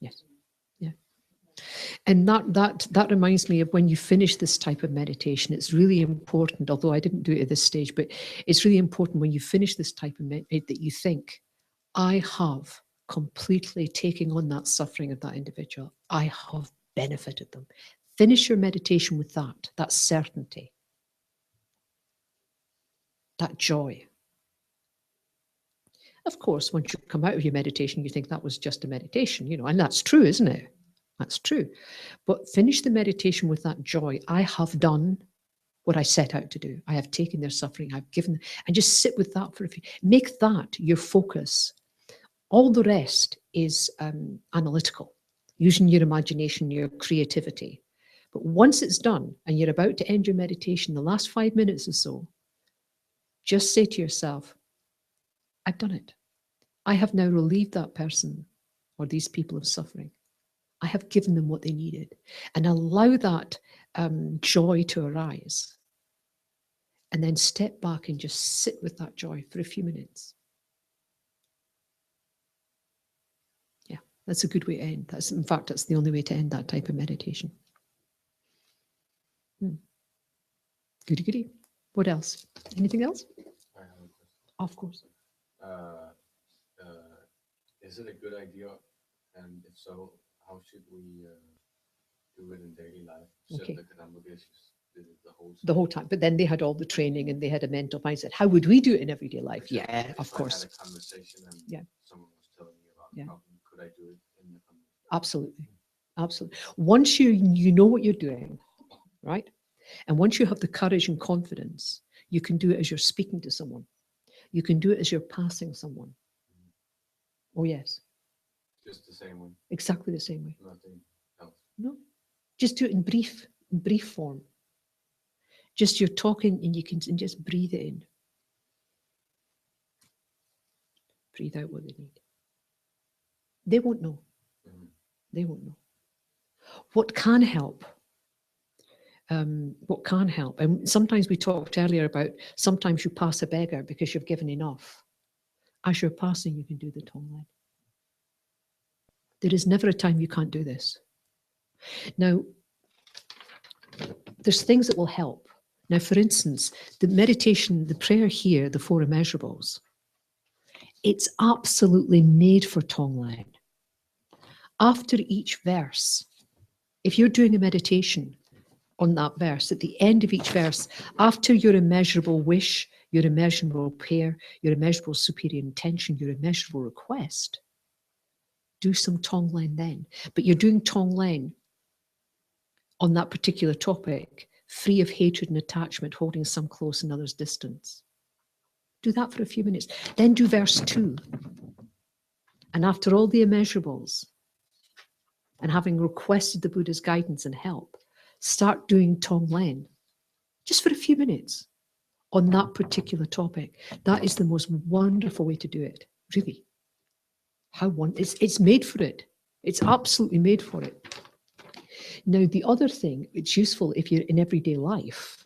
yes. Yeah. And that reminds me of when you finish this type of meditation, it's really important, although I didn't do it at this stage, but it's really important when you finish this type of meditation that you think, I have completely taken on that suffering of that individual. I have benefited them. Finish your meditation with that certainty. that joy. Of course, once you come out of your meditation, you think that was just a meditation, you know, and that's true, isn't it? That's true. But finish the meditation with that joy. I have done what I set out to do. I have taken their suffering, I've given, and just sit with that for a few, make that your focus. All the rest is analytical, using your imagination, your creativity. But once it's done and you're about to end your meditation, the last 5 minutes or so, just say to yourself, I've done it. I have now relieved that person or these people of suffering. I have given them what they needed. And allow that joy to arise. And then step back and just sit with that joy for a few minutes. Yeah, that's a good way to end. That's, in fact, that's the only way to end that type of meditation. Goody goody. What else? Anything else? I have a question. Of course. Is it a good idea? And if so, how should we do it in daily life? Okay. The Kadamba Geshes did it the whole time. But then they had all the training and they had a mental mindset. How would we do it in everyday life? Exactly. Yeah, of If course. I had a conversation and Yeah. someone was telling me about Yeah. the problem, could I do it in the conversation? Absolutely. Absolutely. Once you know what you're doing, right? And once you have the courage and confidence, you can do it as you're speaking to someone. You can do it as you're passing someone. Oh, yes. Just the same way. Exactly the same way. Nothing else. No. Just do it in brief form. Just you're talking and you can just breathe it in. Breathe out what they need. They won't know. Mm-hmm. They won't know. What can help? And sometimes we talked earlier about sometimes you pass a beggar because you've given enough. As you're passing, you can do the Tonglen. There is never a time you can't do this. Now, there's things that will help. Now, for instance, the meditation, the prayer here, the 4 immeasurables, it's absolutely made for Tonglen. After each verse, if you're doing a meditation on that verse, at the end of each verse, after your immeasurable wish, your immeasurable prayer, your immeasurable superior intention, your immeasurable request, do some Tonglen then. But you're doing Tonglen on that particular topic, free of hatred and attachment, holding some close and others distance. Do that for a few minutes. Then do verse 2. And after all the immeasurables, and having requested the Buddha's guidance and help, start doing Tonglen, just for a few minutes, on that particular topic. That is the most wonderful way to do it, really. It's made for it. It's absolutely made for it. Now, the other thing, it's useful if you're in everyday life.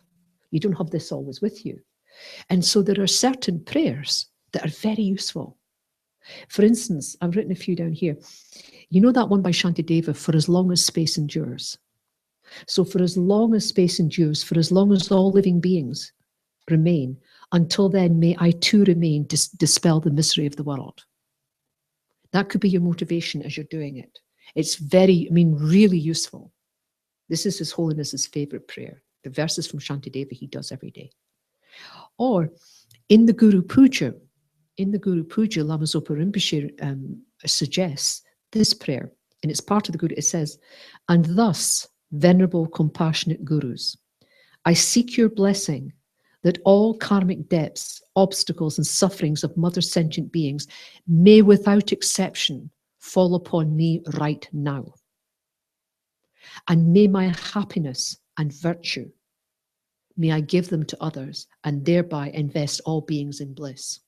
You don't have this always with you. And so there are certain prayers that are very useful. For instance, I've written a few down here. You know that one by Shantideva, for as long as space endures. So for as long as space endures, for as long as all living beings remain, until then may I too remain, dispel the misery of the world. That could be your motivation as you're doing it. It's really useful. This is His Holiness's favorite prayer. The verses from Shantideva he does every day. Or in the Guru Puja, Lama Zopa Rinpoche suggests this prayer, and it's part of the Guru. It says, and thus, venerable, compassionate Gurus, I seek your blessing that all karmic debts, obstacles, and sufferings of mother sentient beings may without exception fall upon me right now. And may my happiness and virtue, may I give them to others and thereby invest all beings in bliss.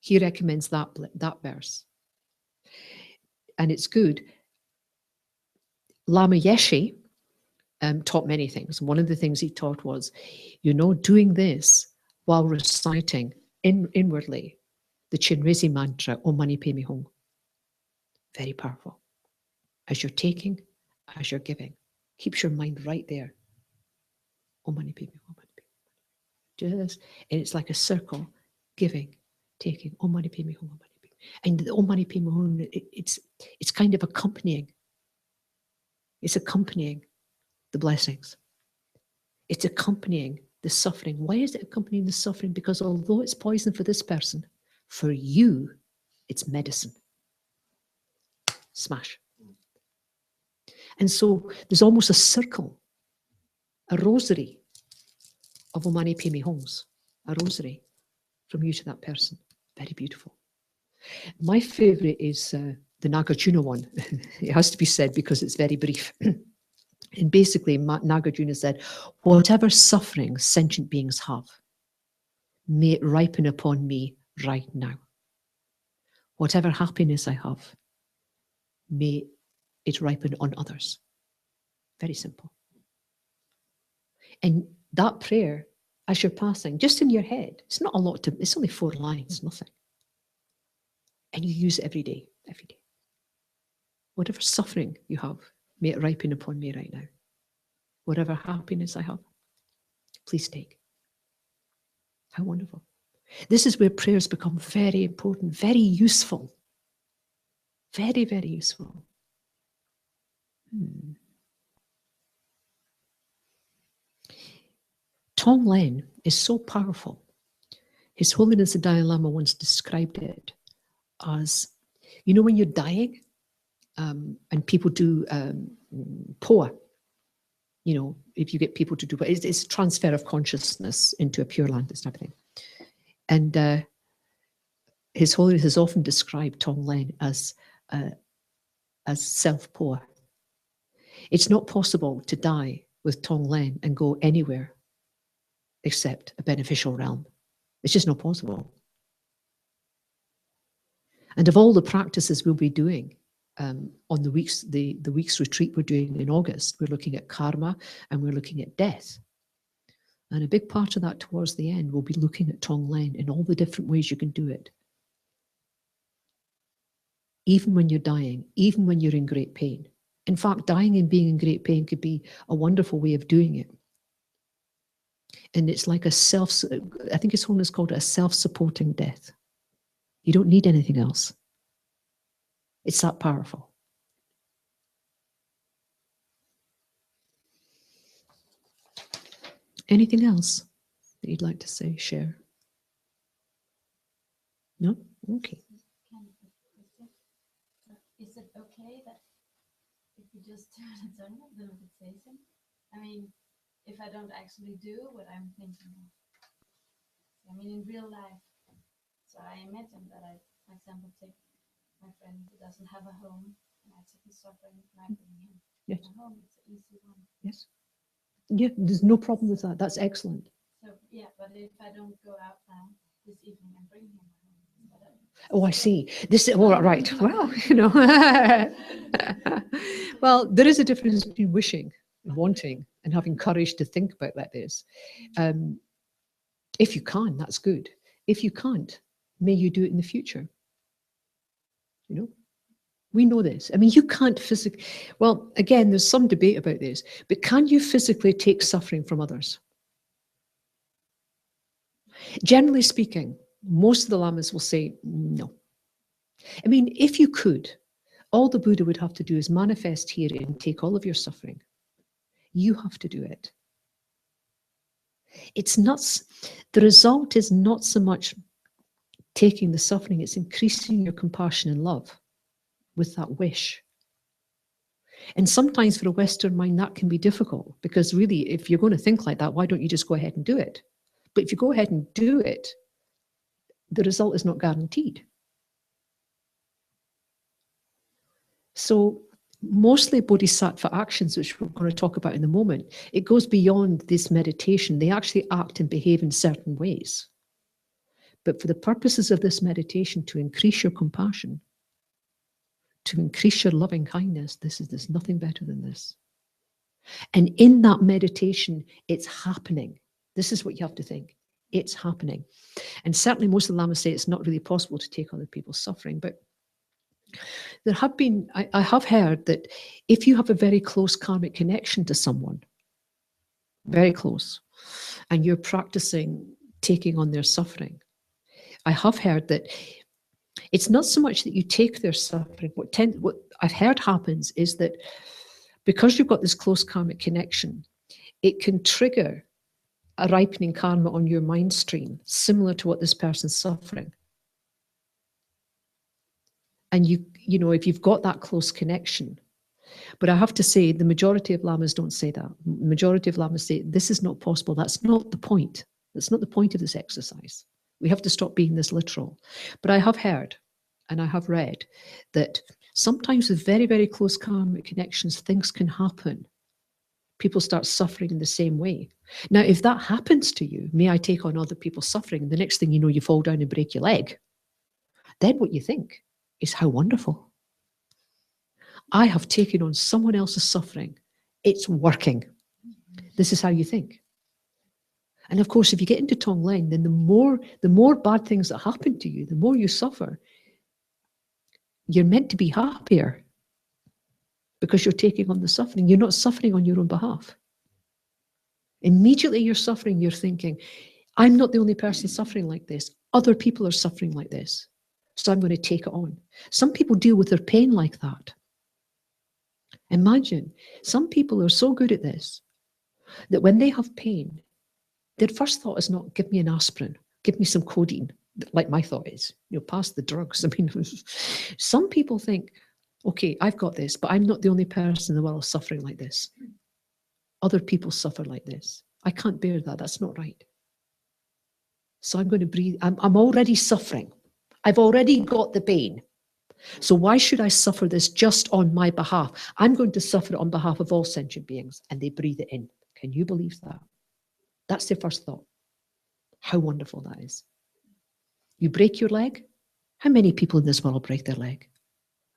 He recommends that verse. And it's good. Lama Yeshe taught many things. One of the things he taught was, doing this while reciting inwardly the Chinrezi mantra, Om Mani Padme Hum. Very powerful. As you're taking, as you're giving. Keeps your mind right there. Om Mani Padme Hum. And it's like a circle, giving, taking, Om Mani Padme Hum, Om Mani Padme. And the Om Mani Padme Hum, it's kind of accompanying. It's accompanying the blessings. It's accompanying the suffering. Why is it accompanying the suffering? Because although it's poison for this person, for you, it's medicine. Smash. And so there's almost a circle, a rosary of Om Mani Padme Hums, a rosary from you to that person. Very beautiful. My favorite is the Nagarjuna one. It has to be said because it's very brief. And basically, Nagarjuna said, whatever suffering sentient beings have, may it ripen upon me right now. Whatever happiness I have, may it ripen on others. Very simple. And that prayer, as you're passing, just in your head, it's not a lot to, it's only 4 lines, nothing. And you use it every day, every day. Whatever suffering you have, may it ripen upon me right now. Whatever happiness I have, please take. How wonderful. This is where prayers become very important, very useful. Very, very useful. Tonglen is so powerful. His Holiness the Dalai Lama once described it as, you know, when you're dying and people do poa, you know, if you get people to do, but it's transfer of consciousness into a pure land, this type of thing. And His Holiness has often described Tonglen as self-poa. It's not possible to die with Tonglen and go anywhere except a beneficial realm. It's just not possible. And of all the practices we'll be doing on the week's retreat we're doing in August, we're looking at karma and we're looking at death. And a big part of that towards the end, we'll be looking at Tonglen in all the different ways you can do it. Even when you're dying, even when you're in great pain. In fact, dying and being in great pain could be a wonderful way of doing it. And it's like a I think His Holiness called it a self-supporting death. You don't need anything else. It's that powerful. Anything else that you'd like to say, share? No? Okay. Is it okay that if you just turn it on the meditation? I mean, if I don't actually do what I'm thinking of. I mean, in real life. So I imagine that I, for example, take my friend who doesn't have a home, and I take his suffering and I bring him to home. It's an easy one. Yes. Yeah, there's no problem with that. That's excellent. So, yeah, but if I don't go out now this evening and bring him home. Oh, I see. This is, well, right. Well, you know. Well, there is a difference between wishing and wanting and having courage to think about like this. If you can, that's good. If you can't, may you do it in the future. You know, we know this. I mean, you can't physically, well, again, there's some debate about this, but can you physically take suffering from others? Generally speaking, most of the lamas will say no. I mean, if you could, all the Buddha would have to do is manifest here and take all of your suffering. You have to do it. It's not, the result is not so much taking the suffering, it's increasing your compassion and love with that wish. And sometimes for a Western mind, that can be difficult because really, if you're going to think like that, why don't you just go ahead and do it? But if you go ahead and do it, the result is not guaranteed. So mostly Bodhisattva actions, which we're going to talk about in a moment, it goes beyond this meditation. They actually act and behave in certain ways. But for the purposes of this meditation, to increase your compassion, to increase your loving kindness, there's nothing better than this. And in that meditation, it's happening. This is what you have to think. It's happening. And certainly most of the lamas say it's not really possible to take other people's suffering, but there have been, I have heard that if you have a very close karmic connection to someone, very close, and you're practicing taking on their suffering, I have heard that it's not so much that you take their suffering. What I've heard happens is that because you've got this close karmic connection, it can trigger a ripening karma on your mind stream, similar to what this person's suffering. And you know, if you've got that close connection. But I have to say, the majority of lamas don't say that. The majority of lamas say, this is not possible. That's not the point. That's not the point of this exercise. We have to stop being this literal. But I have heard, and I have read, that sometimes with very, very close karmic connections, things can happen. People start suffering in the same way. Now, if that happens to you, may I take on other people's suffering, and the next thing you know, you fall down and break your leg, then what you think is how wonderful. I have taken on someone else's suffering. It's working. This is how you think. And of course, if you get into Tonglen, then the more bad things that happen to you, the more you suffer. You're meant to be happier because you're taking on the suffering. You're not suffering on your own behalf. Immediately you're suffering, you're thinking, I'm not the only person suffering like this. Other people are suffering like this. So I'm going to take it on. Some people deal with their pain like that. Imagine, some people are so good at this that when they have pain, their first thought is not, give me an aspirin, give me some codeine, like my thought is, pass the drugs. I mean, some people think, okay, I've got this, but I'm not the only person in the world suffering like this. Other people suffer like this. I can't bear that. That's not right. So I'm going to breathe. I'm already suffering. I've already got the pain. So why should I suffer this just on my behalf? I'm going to suffer it on behalf of all sentient beings. And they breathe it in. Can you believe that? That's their first thought. How wonderful that is. You break your leg. How many people in this world break their leg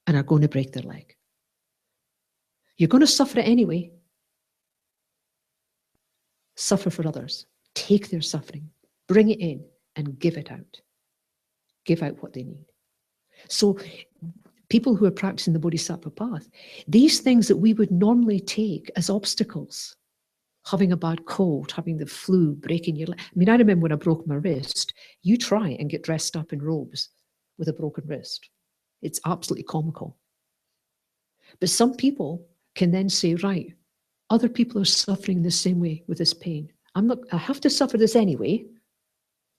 and are going to break their leg? You're going to suffer it anyway. Suffer for others. Take their suffering. Bring it in and give it out. Give out what they need. So people who are practicing the Bodhisattva path, these things that we would normally take as obstacles, having a bad cold, having the flu, breaking your leg. I mean, I remember when I broke my wrist, you try and get dressed up in robes with a broken wrist. It's absolutely comical. But some people can then say, right, other people are suffering the same way with this pain. I have to suffer this anyway,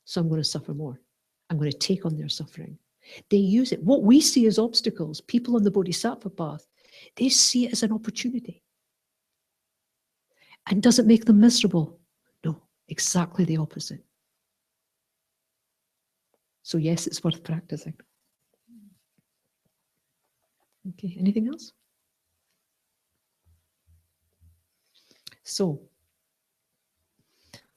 so I'm going to suffer more. I'm going to take on their suffering. They use it. What we see as obstacles, people on the Bodhisattva path, they see it as an opportunity. And does it make them miserable? No, exactly the opposite. So yes, it's worth practicing. Okay, anything else? So,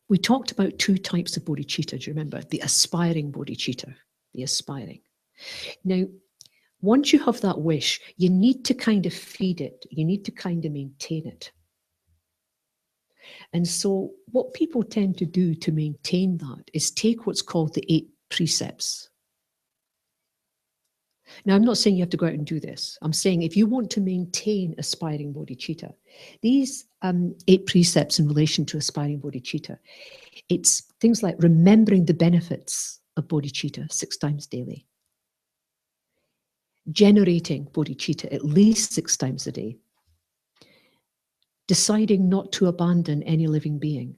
we talked about two types of bodhicitta, do you remember? The aspiring bodhicitta, the aspiring. Now, once you have that wish, you need to kind of feed it. You need to kind of maintain it. And so what people tend to do to maintain that is take what's called the 8 precepts. Now, I'm not saying you have to go out and do this. I'm saying if you want to maintain aspiring bodhicitta, these 8 precepts in relation to aspiring bodhicitta, it's things like remembering the benefits of bodhicitta 6 times daily, generating bodhicitta at least 6 times a day, deciding not to abandon any living being,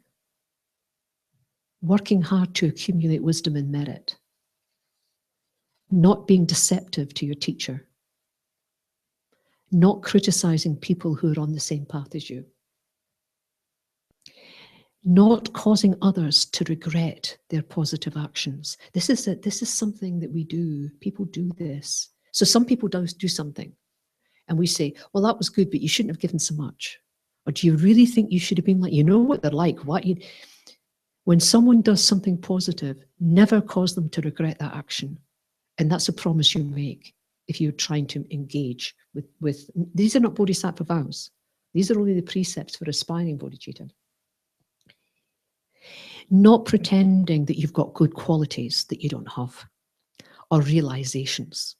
working hard to accumulate wisdom and merit, not being deceptive to your teacher, not criticizing people who are on the same path as you, not causing others to regret their positive actions. This is something that we do. People do this. So some people do something and we say, well, that was good, but you shouldn't have given so much. Or do you really think you should have been like, you know what they're like? When someone does something positive, never cause them to regret that action. And that's a promise you make if you're trying to engage with these are not bodhisattva vows. These are only the precepts for aspiring bodhicitta. Not pretending that you've got good qualities that you don't have, or realizations.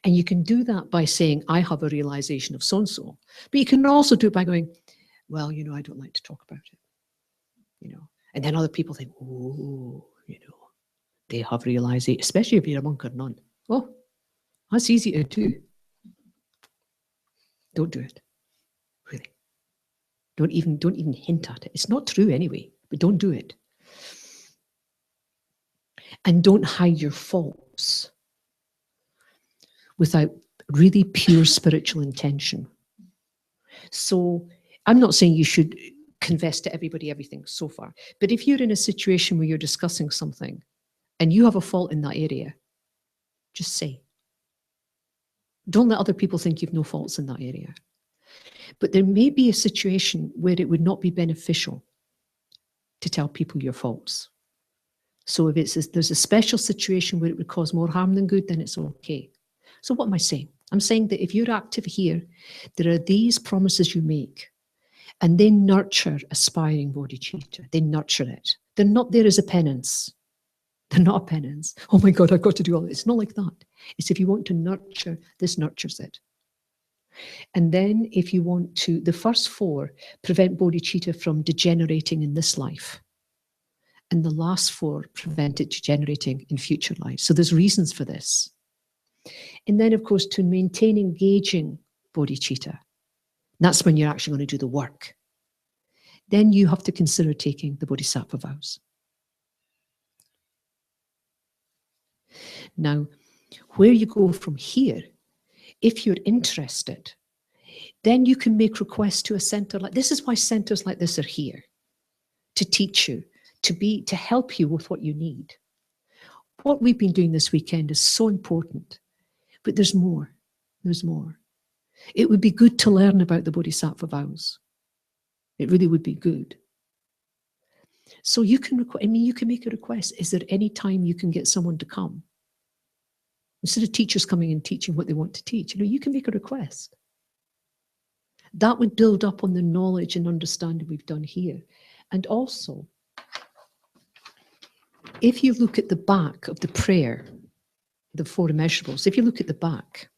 And you can do that by saying, I have a realization of so-and-so. But you can also do it by going, well, I don't like to talk about it. And then other people think, oh, they have realization, especially if you're a monk or nun. Oh, that's easy to do. Don't do it. Really. Don't even hint at it. It's not true anyway, but don't do it. And don't hide your faults without really pure spiritual intention. So I'm not saying you should confess to everybody everything so far, but if you're in a situation where you're discussing something and you have a fault in that area, just say. Don't let other people think you've no faults in that area. But there may be a situation where it would not be beneficial to tell people your faults. So if there's a special situation where it would cause more harm than good, then it's okay. So what am I saying? I'm saying that if you're active here, there are these promises you make, and they nurture aspiring bodhicitta. They nurture it. They're not there as a penance. They're not a penance. Oh my God, I've got to do all this. It's not like that. It's if you want to nurture, this nurtures it. And then if you want to, the first 4 prevent bodhicitta from degenerating in this life. And the last 4 prevent it degenerating in future lives. So there's reasons for this. And then, of course, to maintain engaging bodhicitta, that's when you're actually going to do the work. Then you have to consider taking the bodhisattva vows. Now, where you go from here, if you're interested, then you can make requests to a center like this. Is why centers like this are here, to teach you, to help you with what you need. What we've been doing this weekend is so important, but there's more. There's more. It would be good to learn about the bodhisattva vows. It really would be good. So you can, you can make a request. Is there any time you can get someone to come? Instead of teachers coming and teaching what they want to teach, you can make a request. That would build up on the knowledge and understanding we've done here. And also, if you look at the back of the prayer, the 4 immeasurables, if you look at the back,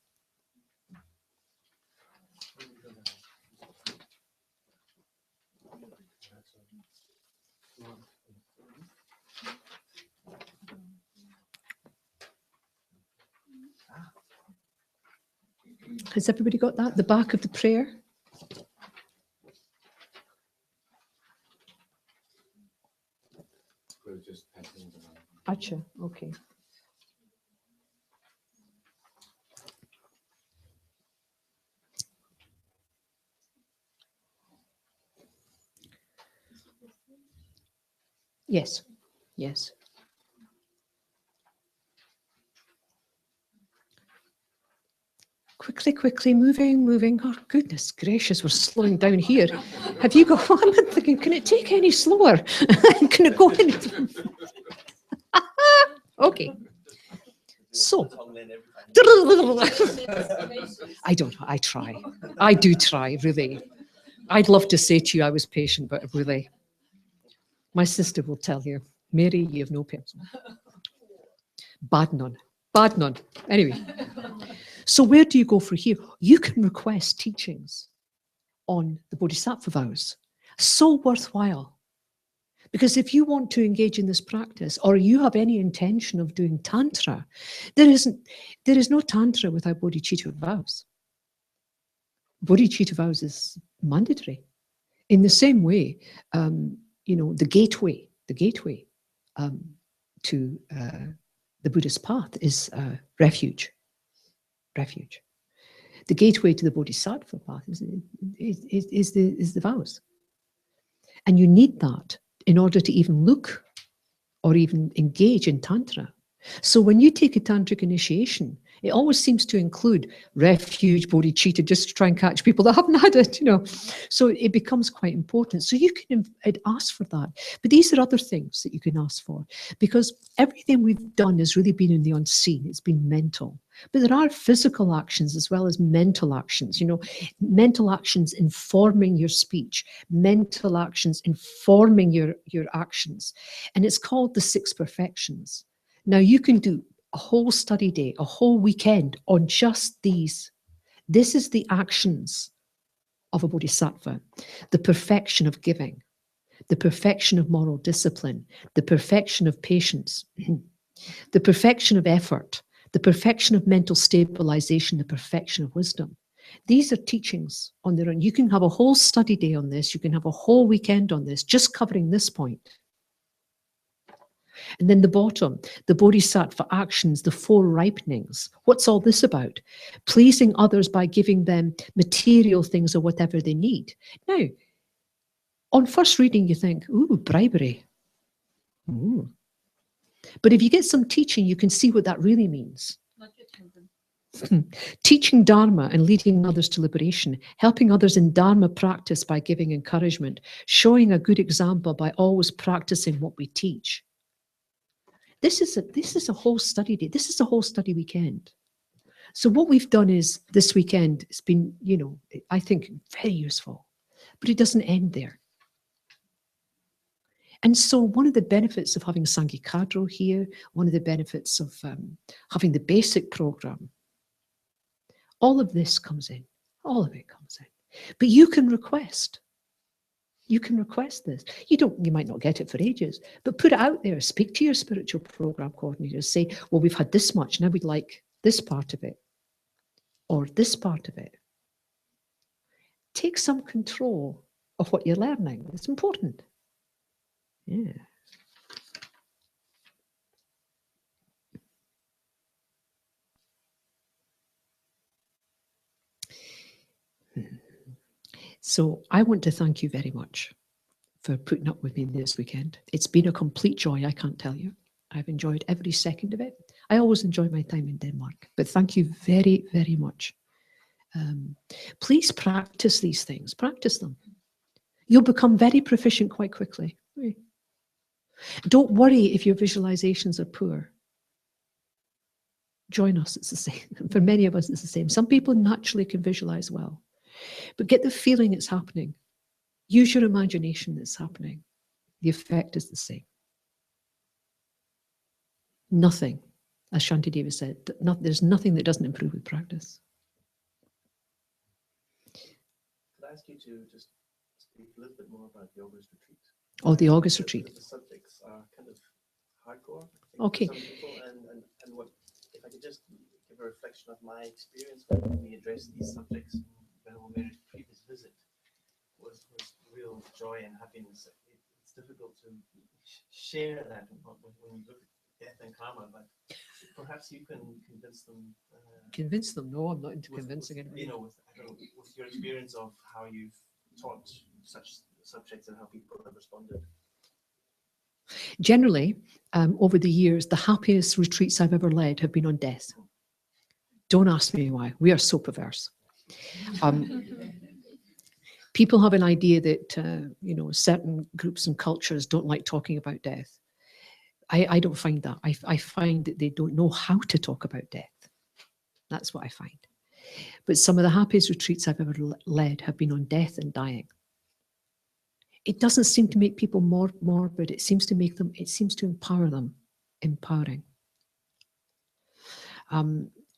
has everybody got that? The back of the prayer? Acha, okay. Yes, yes. Quickly, quickly, moving. Oh, goodness gracious, we're slowing down here. Have you got, I'm thinking, can it take any slower? Can it go any? Okay. So, I try. I do try, really. I'd love to say to you I was patient, but really, my sister will tell you, Mary, you have no patience. Bad none. Anyway. So where do you go from here? You can request teachings on the Bodhisattva vows. So worthwhile. Because if you want to engage in this practice, or you have any intention of doing Tantra, there is no Tantra without Bodhicitta vows. Bodhicitta vows is mandatory. In the same way, the gateway to the Buddhist path is refuge. The gateway to the Bodhisattva path is the vows. And you need that in order to even look or even engage in Tantra. So when you take a Tantric initiation, it always seems to include refuge, bodhicitta, just to try and catch people that haven't had it, So it becomes quite important. So you can ask for that. But these are other things that you can ask for, because everything we've done has really been in the unseen. It's been mental. But there are physical actions as well as mental actions, mental actions informing your speech, mental actions informing your actions. And it's called the 6 perfections. Now you can do a whole study day, a whole weekend on just these. This is the actions of a bodhisattva: the perfection of giving, the perfection of moral discipline, the perfection of patience, the perfection of effort, the perfection of mental stabilization, the perfection of wisdom. These are teachings on their own. You can have a whole study day on this. You can have a whole weekend on this, just covering this point. And then the bottom, the Bodhisattva actions, the 4 ripenings. What's all this about? Pleasing others by giving them material things or whatever they need. Now, on first reading, you think, ooh, bribery. Ooh. But if you get some teaching, you can see what that really means. Not your children. Teaching Dharma and leading others to liberation, helping others in Dharma practice by giving encouragement, showing a good example by always practicing what we teach. This is a whole study day. This is a whole study weekend. So what we've done is this weekend, it's been, you know, I think very useful, but it doesn't end there. And so one of the benefits of having Sangye Kadro here, one of the benefits of having the basic program, all of this comes in, all of it comes in. But you can request. You can request this. You might not get it for ages, but put it out there. Speak to your spiritual program coordinators. Say, well, we've had this much, now we'd like this part of it, or this part of it. Take some control of what you're learning. It's important. Yeah. So I want to thank you very much for putting up with me this weekend. It's been a complete joy, I can't tell you. I've enjoyed every second of it. I always enjoy my time in Denmark, but thank you very, very much. Please practice these things, practice them. You'll become very proficient quite quickly. Don't worry if your visualizations are poor. Join us, it's the same. For many of us, it's the same. Some people naturally can visualize well, but get the feeling it's happening. Use your imagination that's happening. The effect is the same. Nothing, as Shantideva said, there's nothing that doesn't improve with practice. Could I ask you to just speak a little bit more about the August retreat? Oh, the August retreat. The subjects are kind of hardcore. Okay. For some people, and what, if I could just give a reflection of my experience when we addressed these subjects when we made a previous visit, was real joy and happiness. It's difficult to share that when you look at death and karma, but perhaps you can convince them. Convince them? No, I'm not into convincing anybody. You know, with your experience of how you've taught such subjects and how people have responded. Generally, over the years, the happiest retreats I've ever led have been on death. Don't ask me why. We are so perverse. People have an idea that, you know, certain groups and cultures don't like talking about death. I don't find that. I find that they don't know how to talk about death. That's what I find. But some of the happiest retreats I've ever led have been on death and dying. It doesn't seem to make people more morbid. It seems to make them, it seems to empower them, empowering.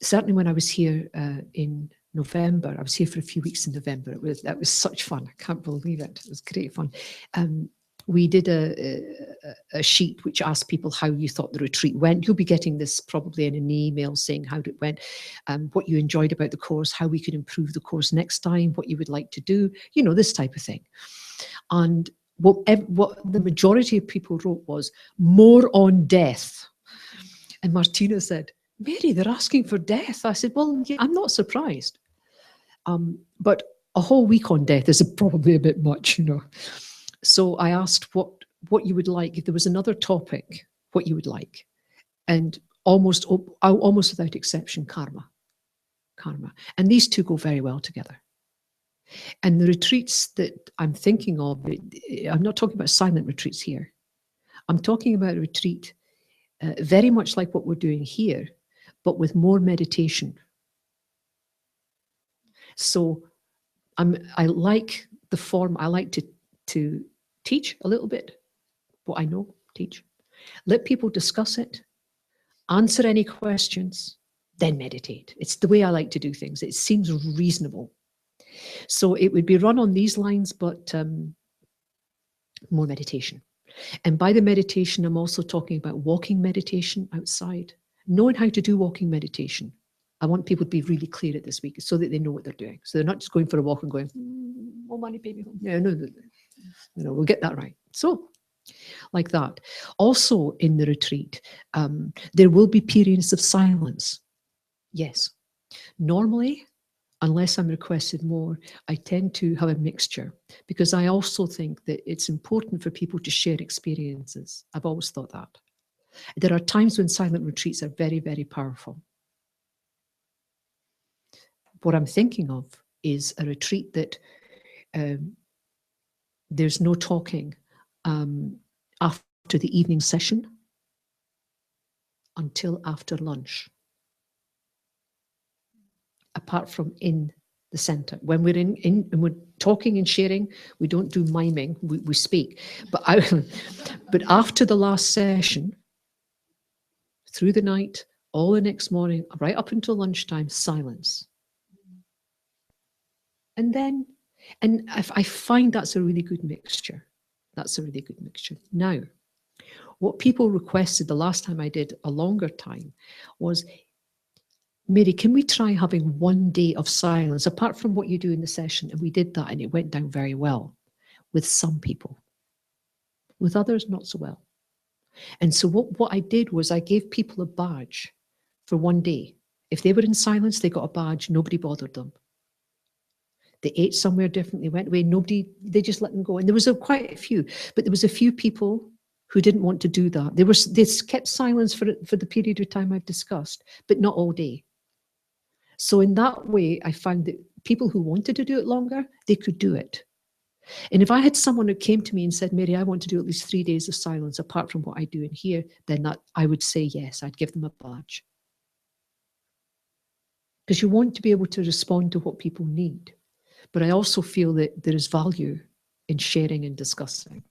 Certainly when I was here in November, I was here for a few weeks in November. That was such fun. I can't believe it. It was great fun. We did a sheet which asked people how you thought the retreat went. You'll be getting this probably in an email saying how it went, what you enjoyed about the course, how we could improve the course next time, what you would like to do, you know, this type of thing. And what the majority of people wrote was more on death. And Martina said, Mary, they're asking for death. I said, well, yeah, I'm not surprised. But a whole week on death is probably a bit much, you know. So I asked what you would like, if there was another topic, what you would like. And almost without exception, karma. And these two go very well together. And the retreats that I'm thinking of, I'm not talking about silent retreats here. I'm talking about a retreat very much like what we're doing here, but with more meditation. So I like the form. I like to teach a little bit, what I know, teach. Let people discuss it, answer any questions, then meditate. It's the way I like to do things. It seems reasonable. So it would be run on these lines, but more meditation. And by the meditation, I'm also talking about walking meditation outside, knowing how to do walking meditation. I want people to be really clear at this week so that they know what they're doing. So they're not just going for a walk and going, more money, baby home. Yeah, no, we'll get that right. So like that. Also in the retreat, there will be periods of silence. Yes. Normally, unless I'm requested more, I tend to have a mixture because I also think that it's important for people to share experiences. I've always thought that. There are times when silent retreats are very, very powerful. What I'm thinking of is a retreat that there's no talking after the evening session until after lunch, apart from in the center. When we're in and we're talking and sharing, we don't do miming, we speak. But but after the last session, through the night, all the next morning, right up until lunchtime, silence. And then, and I find that's a really good mixture. That's a really good mixture. Now, what people requested the last time I did a longer time was, Mary, can we try having 1 day of silence apart from what you do in the session? And we did that and it went down very well with some people. With others, not so well. And so what I did was I gave people a badge for 1 day. If they were in silence, they got a badge, nobody bothered them. They ate somewhere differently, went away, nobody, they just let them go. And there was quite a few, but there was a few people who didn't want to do that. They kept silence for the period of time I've discussed, but not all day. So in that way, I found that people who wanted to do it longer, they could do it. And if I had someone who came to me and said, Mary, I want to do at least 3 days of silence apart from what I do in here, then that I would say yes, I'd give them a badge. Because you want to be able to respond to what people need. But I also feel that there is value in sharing and discussing.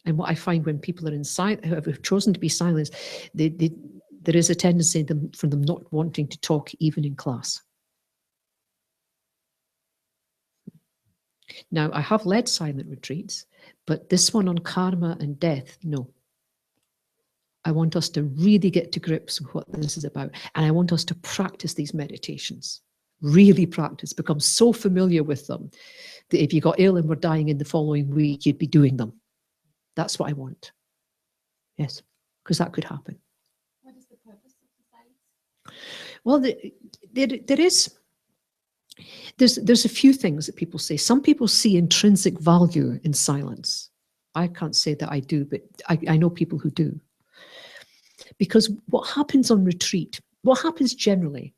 And what I find when people are in silence, who have chosen to be silenced, there is a tendency for them not wanting to talk even in class. Now, I have led silent retreats, but this one on karma and death, no. I want us to really get to grips with what this is about. And I want us to practice these meditations. Really practice, become so familiar with them that if you got ill and were dying in the following week, you'd be doing them. That's what I want. Yes, because that could happen. What is the purpose of the silence? Well, there's a few things that people say. Some people see intrinsic value in silence. I can't say that I do, but I know people who do. Because what happens on retreat, what happens generally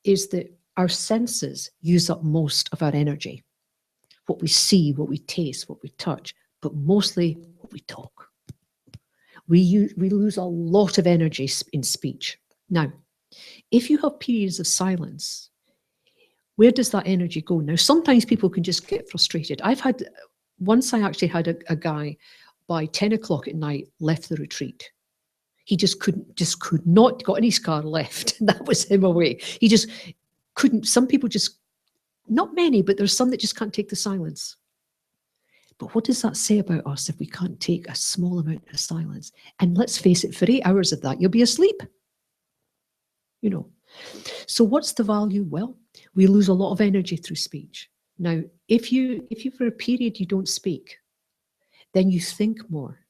is that our senses use up most of our energy. What we see, what we taste, what we touch, but mostly what we talk. We lose a lot of energy in speech. Now, if you have periods of silence, where does that energy go? Now, sometimes people can just get frustrated. Once I actually had a guy by 10 o'clock at night left the retreat. He could not, got in his car, left. That was him away. He just couldn't. Some people just, not many, but there's some that just can't take the silence. But what does that say about us if we can't take a small amount of silence? And let's face it, for 8 hours of that, you'll be asleep. You know. So what's the value? Well, we lose a lot of energy through speech. Now, if you for a period you don't speak, then you think more.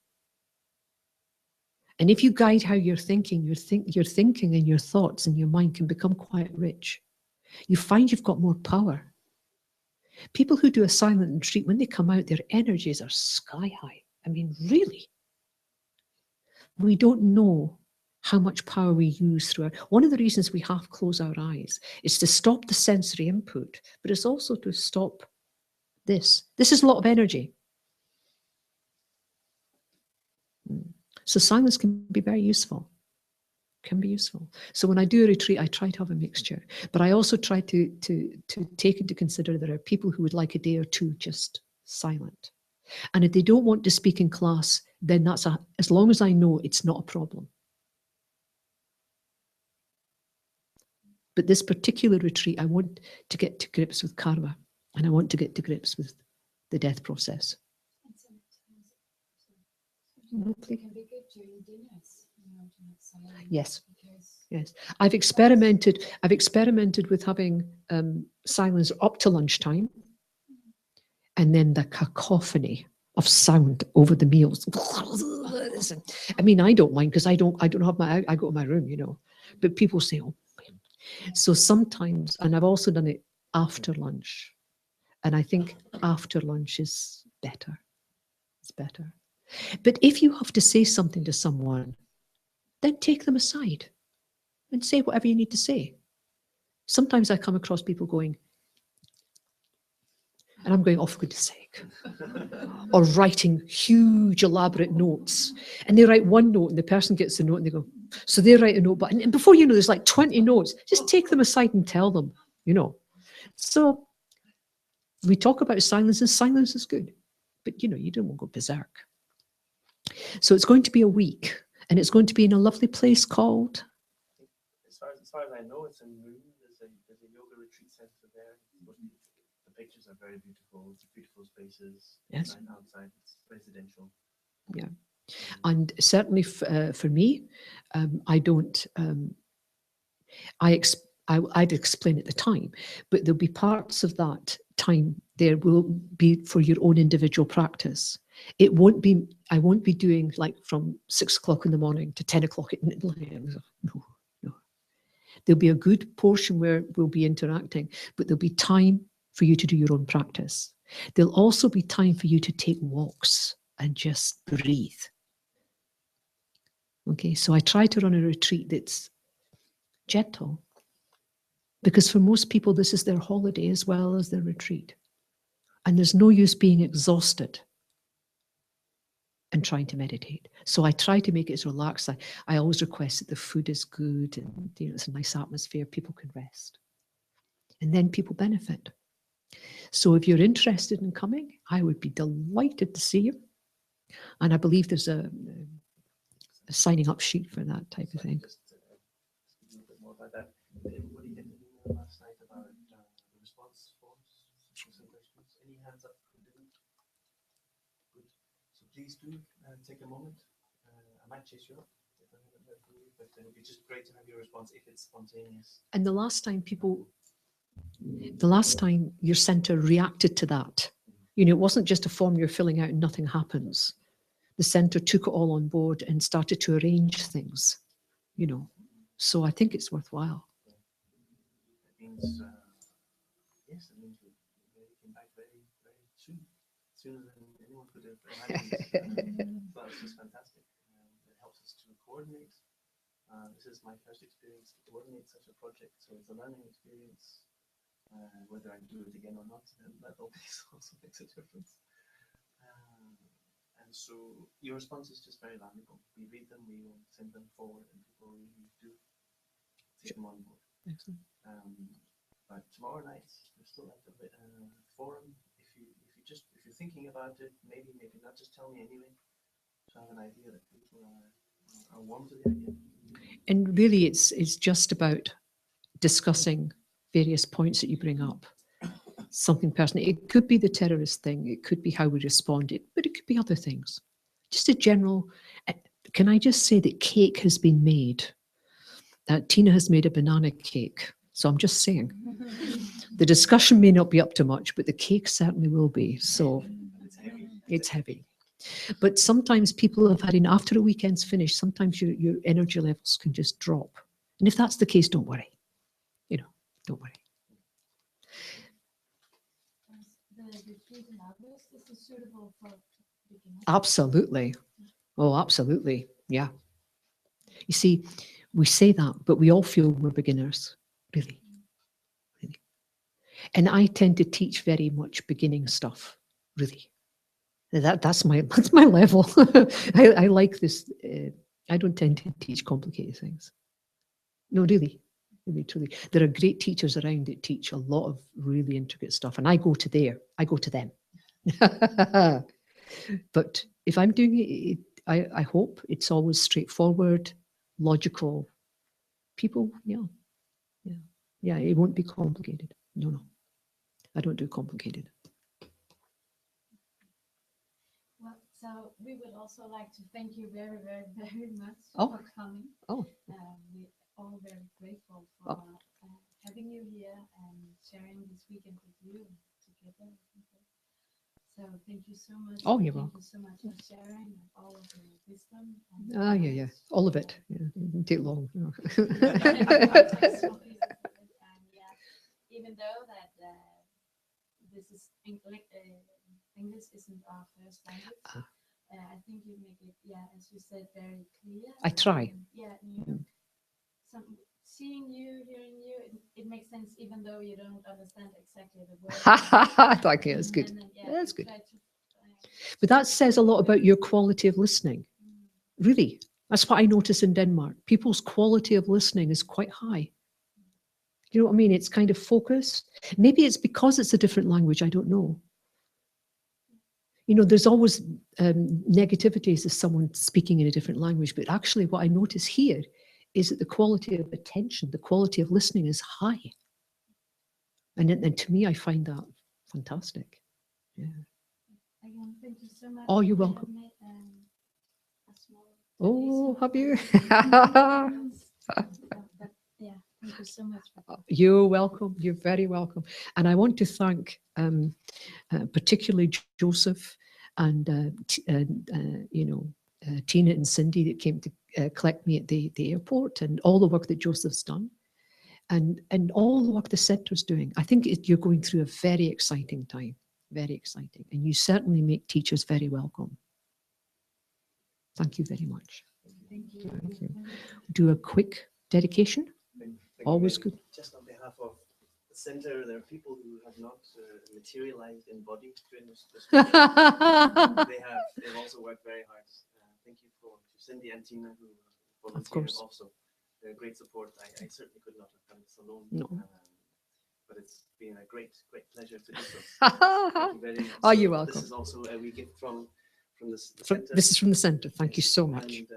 And if you guide how you're thinking, your thinking and your thoughts and your mind can become quite rich. You find you've got more power. People who do a silent retreat, when they come out, their energies are sky high. I mean, really. We don't know how much power we use through one of the reasons we have to close our eyes is to stop the sensory input, but it's also to stop this. This is a lot of energy. So silence can be very useful. Can be useful. So when I do a retreat, I try to have a mixture, but I also try to take into consider there are people who would like a day or two just silent. And if they don't want to speak in class, then that's as long as I know it's not a problem. But this particular retreat, I want to get to grips with karma, and I want to get to grips with the death process. It can be good during dinners. out to have silence. Yes. Because Yes, I've experimented with having silence up to lunchtime, and then the cacophony of sound over the meals. I mean, I don't mind because I don't have I go to my room, you know. But people say, oh. So sometimes, and I've also done it after lunch, and I think after lunch is better. It's better. But if you have to say something to someone, then take them aside and say whatever you need to say. Sometimes I come across people going, and I'm going, oh, for goodness sake, or writing huge elaborate notes, and they write one note and the person gets the note and they go, so they write a note, but and before you know, there's like 20 notes. Just take them aside and tell them, you know. So we talk about silence, and silence is good, but you know, you don't want to go berserk. So it's going to be a week, and it's going to be in a lovely place called, As far as I know, it's in Moon. There's a yoga retreat center there. The pictures are very beautiful. It's beautiful spaces. Yes. Right outside, it's residential. yeah. And certainly for me, I don't, I'd explain at the time, but there'll be parts of that time there will be for your own individual practice. It won't be, I won't be doing like from 6 o'clock in the morning to 10 o'clock at night. No, no. There'll be a good portion where we'll be interacting, but there'll be time for you to do your own practice. There'll also be time for you to take walks and just breathe. Okay, so I try to run a retreat that's gentle, because for most people, this is their holiday as well as their retreat. And there's no use being exhausted and trying to meditate. So I try to make it as relaxed. I always request that the food is good and you know, it's a nice atmosphere, people can rest. And then people benefit. So if you're interested in coming, I would be delighted to see you. And I believe there's a signing up sheet for that type of thing. Just a little bit more about that. Did anybody get an email last night about the response forms? Some questions? Any hands up? Good. So please do take a moment. I might chase you up if I haven't heard from you, but it would be just great to have your response if it's spontaneous. And the last time your center reacted to that, you know, it wasn't just a form you're filling out and nothing happens. The center took it all on board and started to arrange things, you know. So I think it's worthwhile. It means, yes, it means we came back very, very soon. Sooner than anyone could have imagined. Well, it's just fantastic. It helps us to coordinate. This is my first experience to coordinate such a project, so it's a learning experience. Whether I do it again or not, that always also makes a difference. And so your response is just very valuable. We read them, we will send them forward, and people really do take them on board. Excellent. But tomorrow night, there's still like a forum. If you're thinking about it, maybe not, just tell me anyway. So I have an idea that people are warm to the idea. And really, it's just about discussing various points that you bring up. Something personal. It could be the terrorist thing. It could be how we responded, but it could be other things. Just a general. Can I just say that cake has been made? Tina has made a banana cake. So I'm just saying. The discussion may not be up to much, but the cake certainly will be. So it's heavy. But sometimes people have had enough. After a weekend's finished, sometimes your energy levels can just drop. And if that's the case, don't worry. You know, don't worry. The retreat in August, this is suitable for beginners. Absolutely. Oh, absolutely. Yeah. You see, we say that, but we all feel we're beginners, really. Really. And I tend to teach very much beginning stuff, really. That's my level. I like this. I don't tend to teach complicated things. No, really, truly. There are great teachers around that teach a lot of really intricate stuff, and I go to them. But if I'm doing it, I hope it's always straightforward, logical. People, yeah, it won't be complicated. No, I don't do complicated. Well, So we would also like to thank you very, very, very much Oh. for coming. Oh. We're all very grateful for having you here and sharing this weekend with you together. So thank you so much. Oh, you're Thank welcome. you so much for sharing all of the wisdom. Yeah. All of it. Yeah. It didn't take long. And yeah, even though that this is English isn't our first language, I think you make it, as you said, very clear. I try. Seeing you, hearing you, it makes sense even though you don't understand exactly the words. Thank you. That's good. That's good. To, But that says a lot about your quality of listening. Really. That's what I notice in Denmark. People's quality of listening is quite high. You know what I mean? It's kind of focused. Maybe it's because it's a different language. I don't know. You know, there's always negativities as someone speaking in a different language. But actually what I notice here is that the quality of attention, the quality of listening is high. And to me, I find that fantastic. Yeah. Again, thank you so much. Oh, you're We have welcome. made, a small Oh, have you? but yeah, thank you so much. You're welcome. You're very welcome. And I want to thank particularly Joseph and Tina and Cindy that came to collect me at the airport, and all the work that Joseph's done, and all the work the centre's doing. I think you're going through a very exciting time, very exciting, and you certainly make teachers very welcome. Thank you very much. Thank you. Thank you. Do a quick dedication. Always good. Just on behalf of the center, there are people who have not materialized in body during this they've also worked very hard. Thank you to Cindy and Tina who volunteered also. They're great support. I certainly could not have done this alone. No. But it's been a great pleasure to do so. Thank you very much. Oh, you're welcome. This is also a wee gift from the From, center. this is from the centre. Thank you so much. And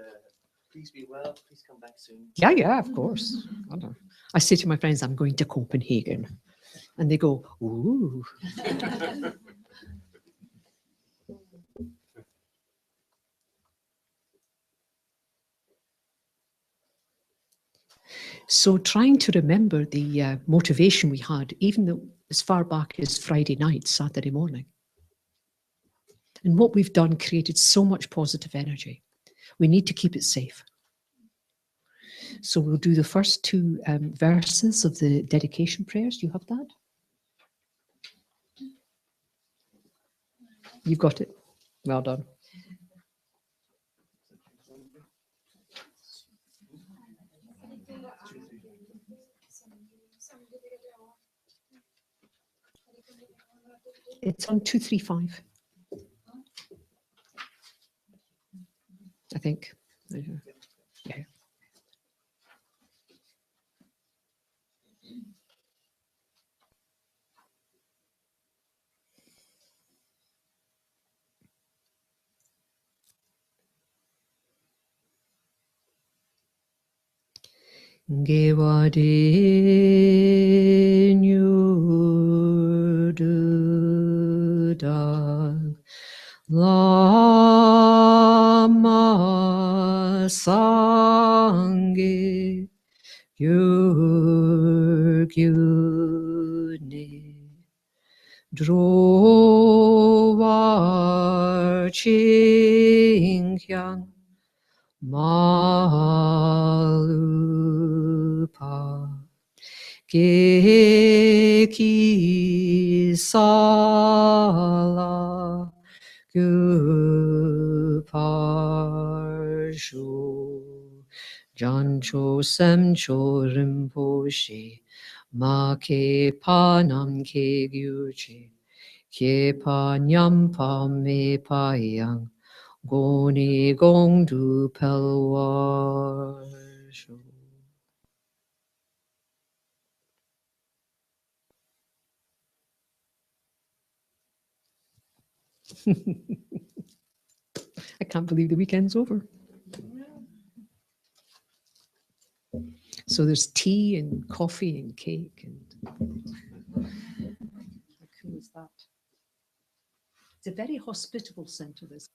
please be well. Please come back soon. Yeah, of course. I say to my friends, I'm going to Copenhagen. And they go, ooh. So trying to remember the motivation we had, even though as far back as Friday night, Saturday morning. And what we've done created so much positive energy. We need to keep it safe. So we'll do the first two verses of the dedication prayers. Do you have that? You've got it. Well done. It's on 235. I think. Yeah. Gewade nyududa lama sange gyurgyune drowar chinkyang Malupa Geki Sala Guparshu Jancho Semcho Rinpoche Ma Ke Panam Ke Gyuche Ke Pa Nyampa Me Payang Goni gong du pelwar. I can't believe the weekend's over. So there's tea and coffee and cake and how cool is that? It's a very hospitable centre, this.